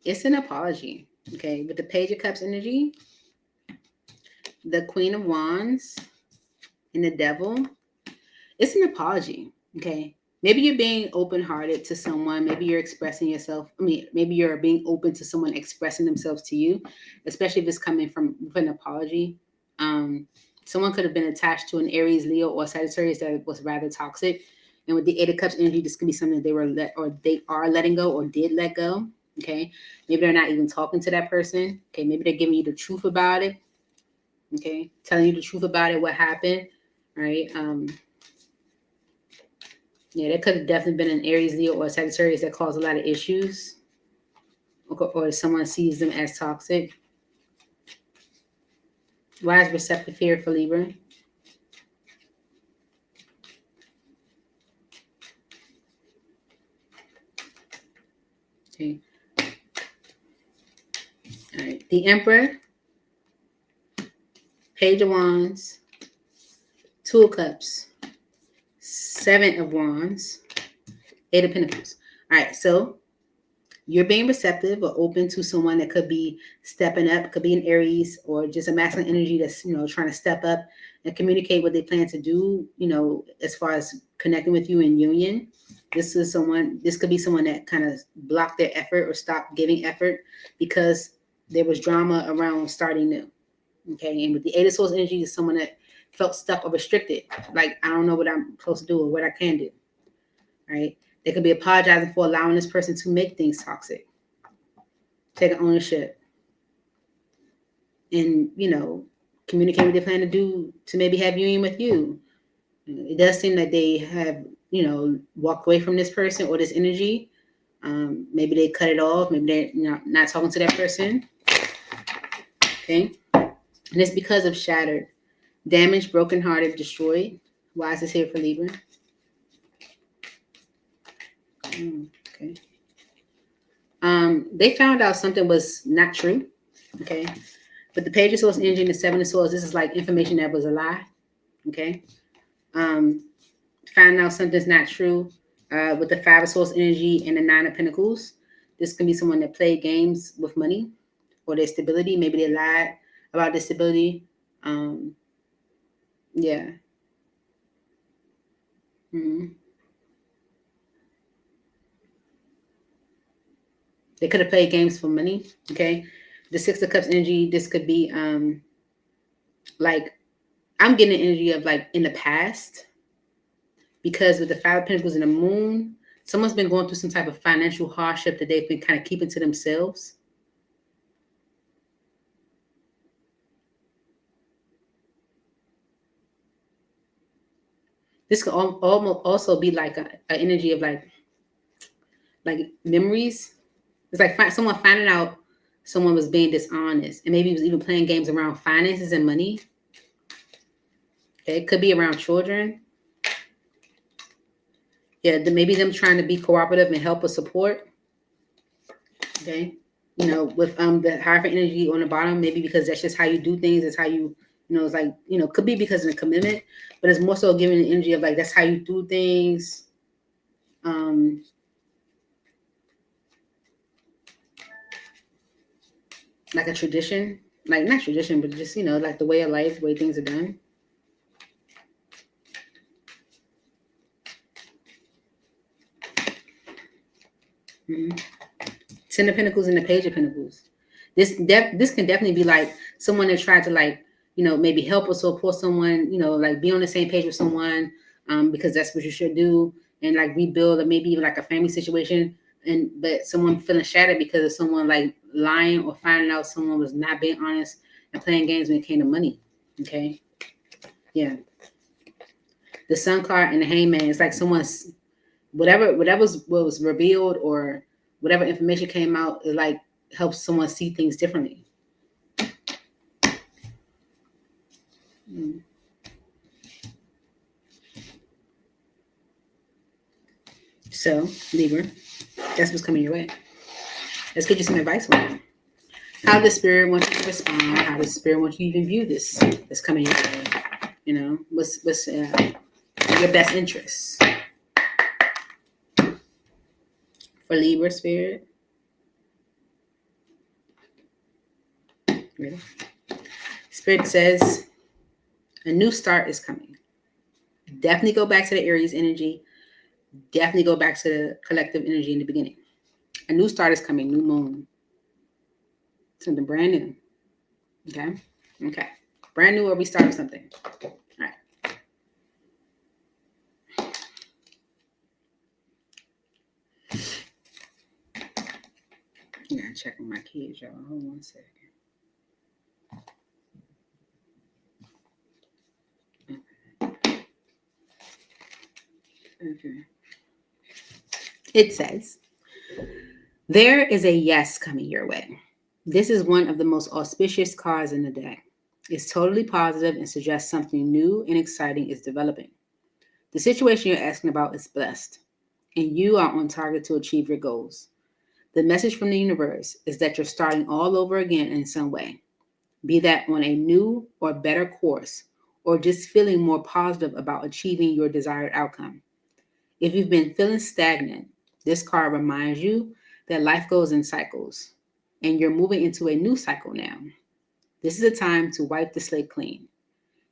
[SPEAKER 1] It's an apology. Okay. With the Page of Cups energy, the Queen of Wands, and the Devil, it's an apology. Okay. Maybe you're being open-hearted to someone. Maybe you're expressing yourself. Maybe you're being open to someone expressing themselves to you, especially if it's coming from an apology. Someone could have been attached to an Aries, Leo, or Sagittarius that was rather toxic. And with the Eight of Cups energy, this could be something that they are letting go or did let go. Okay. Maybe they're not even talking to that person. Okay. Maybe they're giving you the truth about it. Okay. Telling you the truth about it, what happened. Right. Yeah, that could have definitely been an Aries, Leo, or Sagittarius that caused a lot of issues, or someone sees them as toxic. Why is receptive here for Libra? Okay. All right. The Emperor, Page of Wands, Two of Cups, Seven of Wands, Eight of Pentacles. All right. So you're being receptive or open to someone that could be stepping up, could be an Aries or just a masculine energy that's, trying to step up and communicate what they plan to do, as far as connecting with you in union. This could be someone that kind of blocked their effort or stopped giving effort because there was drama around starting new. Okay. And with the Eight of Swords energy is someone that felt stuck or restricted. Like, I don't know what I'm supposed to do or what I can do. Right. They could be apologizing for allowing this person to make things toxic, taking ownership, and communicate what they plan to do to maybe have union with you. It does seem that they have, walked away from this person or this energy. Maybe they cut it off. Maybe they're not talking to that person. Okay. And it's because of shattered, damaged, brokenhearted, destroyed. Why is this here for Libra? Okay. They found out something was not true. Okay. But the Page of Swords energy and the Seven of Swords, this is like information that was a lie. Okay. Finding out something's not true. With the Five of Swords energy and the Nine of Pentacles, this can be someone that played games with money or their stability. Maybe they lied about their stability. Yeah. Mm-hmm. They could have played games for money. Okay. The Six of Cups energy, this could be like, I'm getting an energy of like in the past, because with the Five of Pentacles and the Moon, someone's been going through some type of financial hardship that they've been kind of keeping to themselves. This could almost also be like an energy of like memories. It's like someone finding out someone was being dishonest, and maybe was even playing games around finances and money. Okay, it could be around children. Yeah, maybe them trying to be cooperative and help or support. Okay, with the Hierophant energy on the bottom, maybe because that's just how you do things. It's how you, it's like, could be because of the commitment, but it's more so giving the energy of like that's how you do things. Like a tradition, like not tradition, but just like the way of life, the way things are done. Mm-hmm. Ten of Pentacles and the Page of Pentacles. This can definitely be like someone that tried to like maybe help or support someone, like be on the same page with someone, because that's what you should do, and like rebuild, or maybe even like a family situation, but someone feeling shattered because of someone like lying or finding out someone was not being honest and playing games when it came to money. Okay, yeah. The Sun card and the Hangman, it's like someone's whatever was revealed or whatever information came out, it like helps someone see things differently. So, Libra, that's what's coming your way. Let's get you some advice on it. How does Spirit want you to respond? How does Spirit want you to even view this that's coming your way? What's your best interests for Libra Spirit? Really? Spirit says a new start is coming. Definitely go back to the Aries energy. Definitely go back to the collective energy in the beginning. A new start is coming, new moon. Something brand new. Okay. Brand new or restarting something. All right. I gotta check on my kids, y'all. Hold on 1 second. Okay. It says, there is a yes coming your way. This is one of the most auspicious cards in the deck. It's totally positive and suggests something new and exciting is developing. The situation you're asking about is blessed, and you are on target to achieve your goals. The message from the universe is that you're starting all over again in some way, be that on a new or better course, or just feeling more positive about achieving your desired outcome. If you've been feeling stagnant, this card reminds you that life goes in cycles, and you're moving into a new cycle now. This is a time to wipe the slate clean.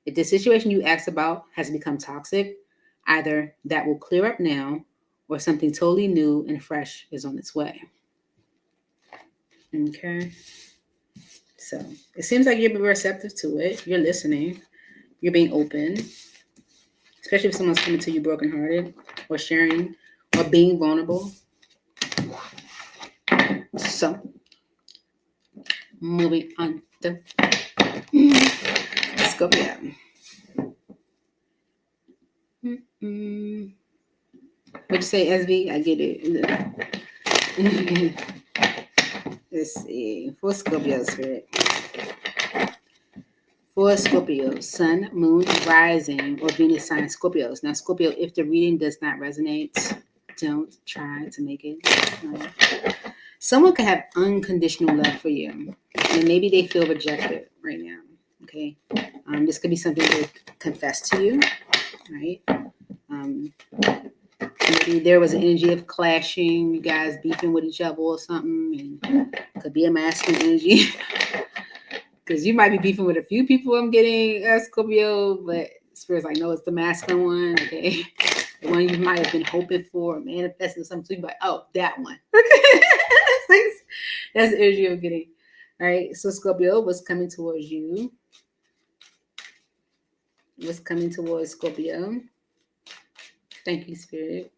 [SPEAKER 1] If the situation you asked about has become toxic, either that will clear up now, or something totally new and fresh is on its way. Okay. So it seems like you're being receptive to it. You're listening. You're being open, especially if someone's coming to you brokenhearted or sharing or being vulnerable. So moving on. Scorpio. What'd you say, SB? I get it. Let's see. For Scorpio spirit. For Scorpio, Sun, Moon, Rising, or Venus sign Scorpios. Now, Scorpio, if the reading does not resonate, don't try to make it. Someone could have unconditional love for you, and maybe they feel rejected right now. Okay, this could be something they confess to you, right? Maybe there was an energy of clashing, you guys beefing with each other or something, and it could be a masculine energy. Because you might be beefing with a few people, I'm getting Scorpio, but Spirit's like, no, it's the masculine one, okay? The one you might have been hoping for, manifesting something, so you're like, oh, that one. That's the energy I'm getting. All right, so Scorpio, what's coming towards you? What's coming towards Scorpio? Thank you, Spirit.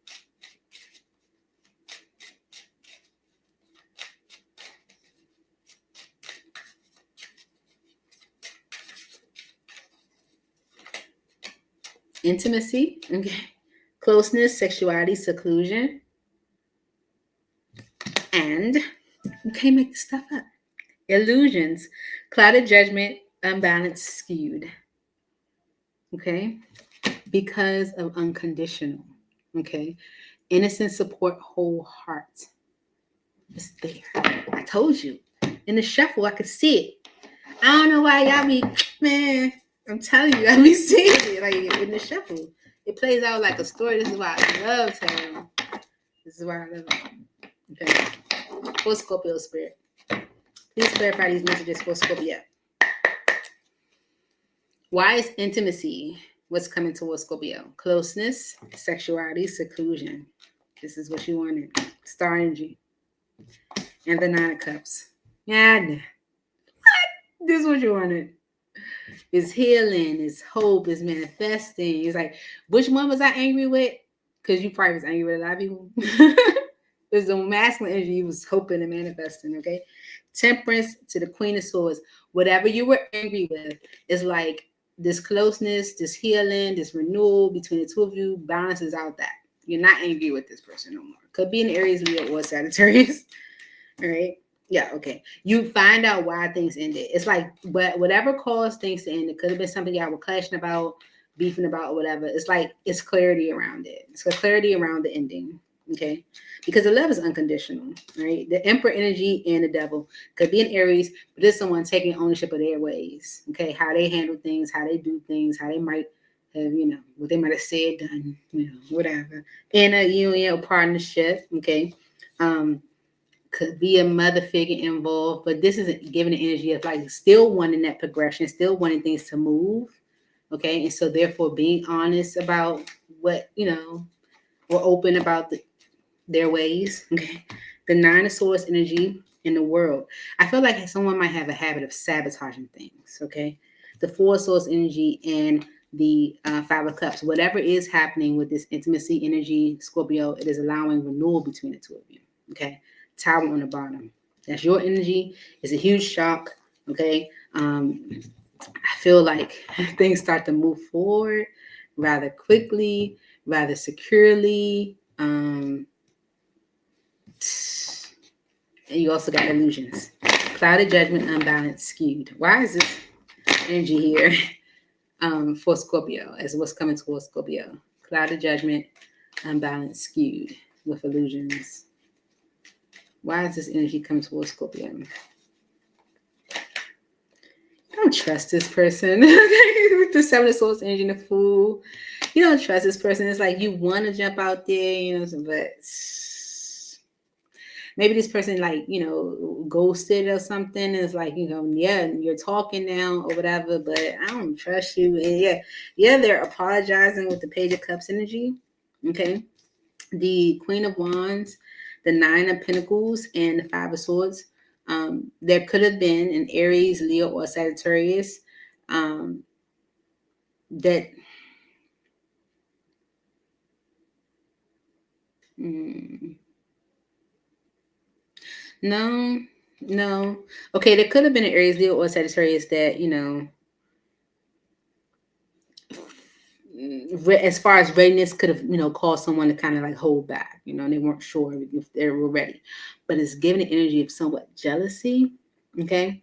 [SPEAKER 1] Intimacy, okay. Closeness, sexuality, seclusion. And you can't make this stuff up. Illusions, clouded judgment, unbalanced, skewed. Okay? Because of unconditional. Okay? Innocent support, whole heart. It's there. I told you. In the shuffle, I could see it. I don't know why y'all be, man, I'm telling you, I be seeing it like in the shuffle. It plays out like a story. This is why I love tarot. This is why I love it. Okay. For Scorpio spirit. Please clarify these messages for Scorpio. Why is intimacy what's coming towards Scorpio? Closeness, sexuality, seclusion. This is what you wanted. Star energy. And the 9 of Cups. Yeah. What? This is what you wanted. It's healing, it's hope, it's manifesting. It's like, which one was I angry with? Because you probably was angry with a lot of people. There's the masculine energy you was hoping and manifesting, okay? Temperance to the Queen of Swords. Whatever you were angry with is like this closeness, this healing, this renewal between the two of you balances out that. You're not angry with this person no more. Could be an Aries, Leo, or Sagittarius. All right. Yeah, okay. You find out why things ended. It's like whatever caused things to end, it could have been something y'all were clashing about, beefing about, or whatever. It's like it's clarity around it. It's clarity around the ending. Okay. Because the love is unconditional, right? The Emperor energy and the Devil could be an Aries, but there's someone taking ownership of their ways. Okay. How they handle things, how they do things, how they might have, what they might have said, done, whatever. In a union or partnership. Okay. Could be a mother figure involved, but this isn't giving the energy of like still wanting that progression, still wanting things to move. Okay. And so therefore being honest about what, or open about their ways. Okay. The 9 of Swords energy in the world. I feel like someone might have a habit of sabotaging things. Okay. The 4 of Swords energy and the 5 of Cups. Whatever is happening with this intimacy energy, Scorpio, it is allowing renewal between the two of you. Okay. Tower on the bottom. That's your energy. It's a huge shock. Okay. I feel like things start to move forward rather quickly, rather securely. And you also got illusions. Clouded judgment, unbalanced, skewed. Why is this energy here for Scorpio as what's coming towards Scorpio? Clouded judgment, unbalanced, skewed with illusions. Why is this energy coming towards Scorpio? I don't trust this person. With the 7 of Swords energy and the Fool. You don't trust this person. It's like you want to jump out there, but maybe this person ghosted or something. It's like, yeah, you're talking now or whatever, but I don't trust you. And yeah, they're apologizing with the Page of Cups energy. Okay. The Queen of Wands, the 9 of Pentacles, and the 5 of Swords. There could have been an Aries, Leo, or Sagittarius that no. Okay, there could have been an Aries, Leo, or Sagittarius that as far as readiness could have, caused someone to kind of like hold back, and they weren't sure if they were ready. But it's giving the energy of somewhat jealousy, okay?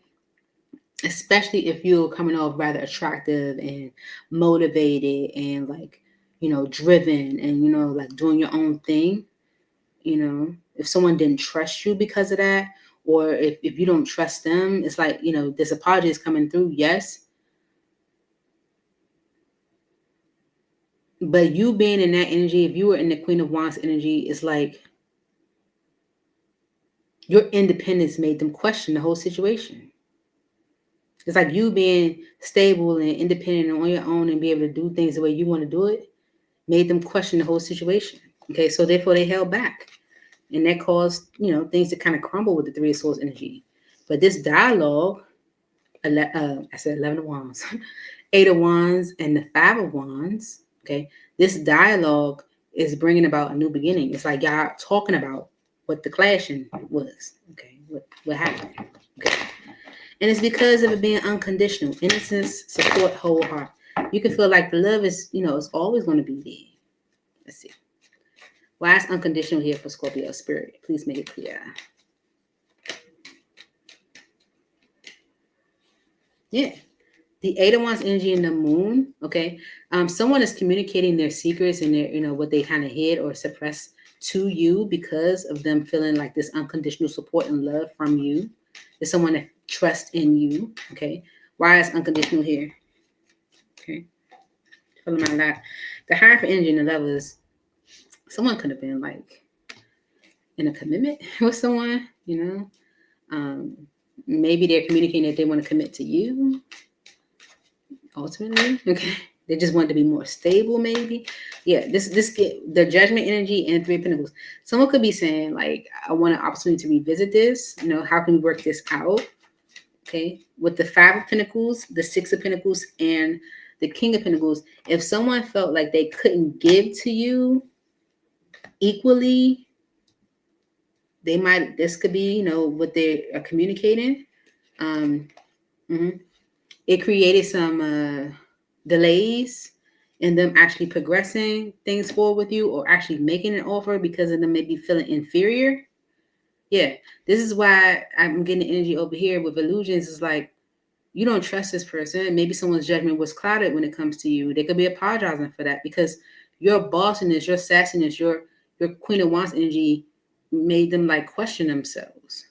[SPEAKER 1] Especially if you're coming off rather attractive and motivated and like, driven and, like doing your own thing, if someone didn't trust you because of that, or if you don't trust them, it's like, this apology is coming through, yes. But you being in that energy, if you were in the Queen of Wands energy, it's like your independence made them question the whole situation. It's like you being stable and independent and on your own and be able to do things the way you want to do it made them question the whole situation. Okay, so therefore they held back. And that caused, things to kind of crumble with the Three of Swords energy. But this dialogue, I said 11 of Wands, 8 of Wands, and the 5 of Wands, okay, this dialogue is bringing about a new beginning. It's like y'all talking about what the clashing was, okay, what happened, okay. And it's because of it being unconditional, innocence, support, whole heart. You can feel like the love is, it's always going to be there. Let's see. Why is unconditional here for Scorpio spirit? Please make it clear. Yeah. The 8 of Wands energy in the moon, okay? Someone is communicating their secrets and their, what they kind of hid or suppressed to you because of them feeling like this unconditional support and love from you. There's someone that trusts in you, okay? Why is unconditional here? Okay. Feeling my lap. The Hierophant energy in the level is someone could have been like in a commitment with someone, maybe they're communicating that they want to commit to you ultimately, okay. They just want to be more stable, maybe. Yeah, this get the Judgment energy and 3 of Pentacles. Someone could be saying like, I want an opportunity to revisit this, how can we work this out? Okay, with the 5 of Pentacles, the 6 of Pentacles, and the King of Pentacles, if someone felt like they couldn't give to you equally, they might, this could be, what they are communicating. It created some delays in them actually progressing things forward with you or actually making an offer because of them maybe feeling inferior. Yeah, this is why I'm getting the energy over here with illusions. Is like, you don't trust this person. Maybe someone's judgment was clouded when it comes to you. They could be apologizing for that because your bossiness, your sassiness, your Queen of Wands energy made them like question themselves.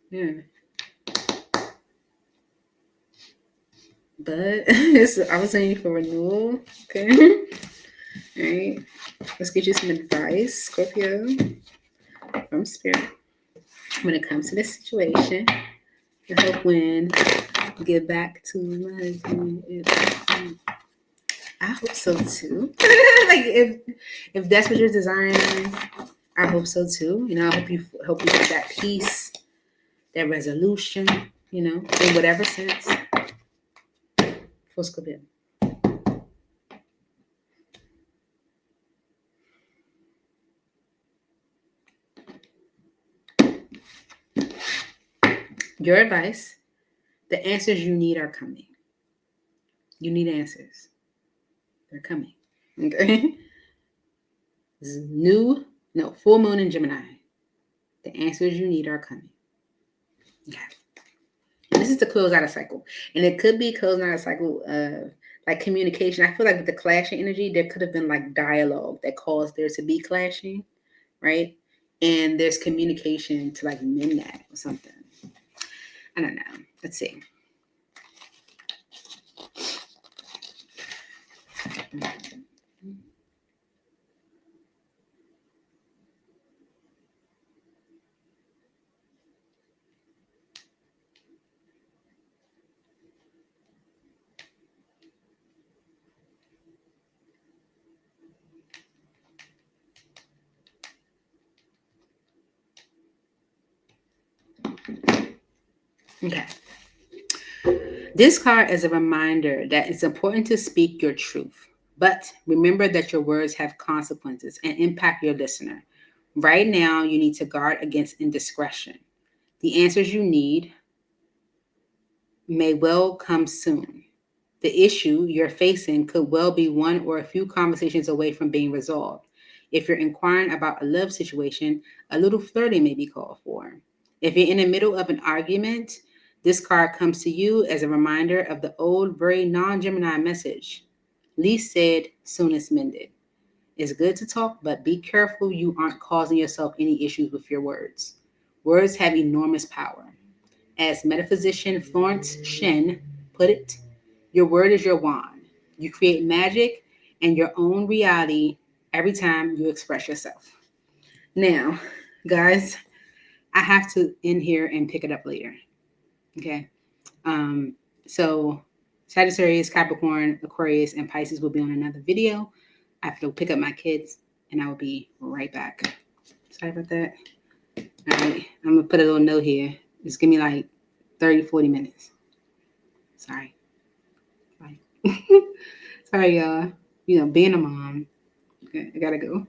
[SPEAKER 1] Yeah. But I was saying for renewal. Okay. All right. Let's get you some advice, Scorpio, from Spirit when it comes to this situation. To help win, get back to my husband. I hope so too. Like if that's what you're desiring, I hope so too. I hope you have that peace, that resolution, in whatever sense. For Scorpio. Your advice, the answers you need are coming. You need answers. They're coming. Okay. Full moon in Gemini. The answers you need are coming. Okay. And this is to close out a cycle. And it could be closing out a cycle of like communication. I feel like with the clashing energy, there could have been like dialogue that caused there to be clashing, right? And there's communication to like mend that or something. I don't know. Let's see. Okay. This card is a reminder that it's important to speak your truth, but remember that your words have consequences and impact your listener. Right now, you need to guard against indiscretion. The answers you need may well come soon. The issue you're facing could well be one or a few conversations away from being resolved. If you're inquiring about a love situation, a little flirting may be called for. If you're in the middle of an argument, this card comes to you as a reminder of the old, very non-Gemini message. Least said, soonest mended. It's good to talk, but be careful you aren't causing yourself any issues with your words. Words have enormous power. As metaphysician Florence Shen put it, your word is your wand. You create magic and your own reality every time you express yourself. Now, guys, I have to end here and pick it up later. Okay. So Sagittarius, Capricorn, Aquarius, and Pisces will be on another video. I have to go pick up my kids and I will be right back. Sorry about that. All right. I'm going to put a little note here. Just give me like 30, 40 minutes. Sorry. Bye. Sorry, y'all. You know, being a mom. Okay, I gotta go.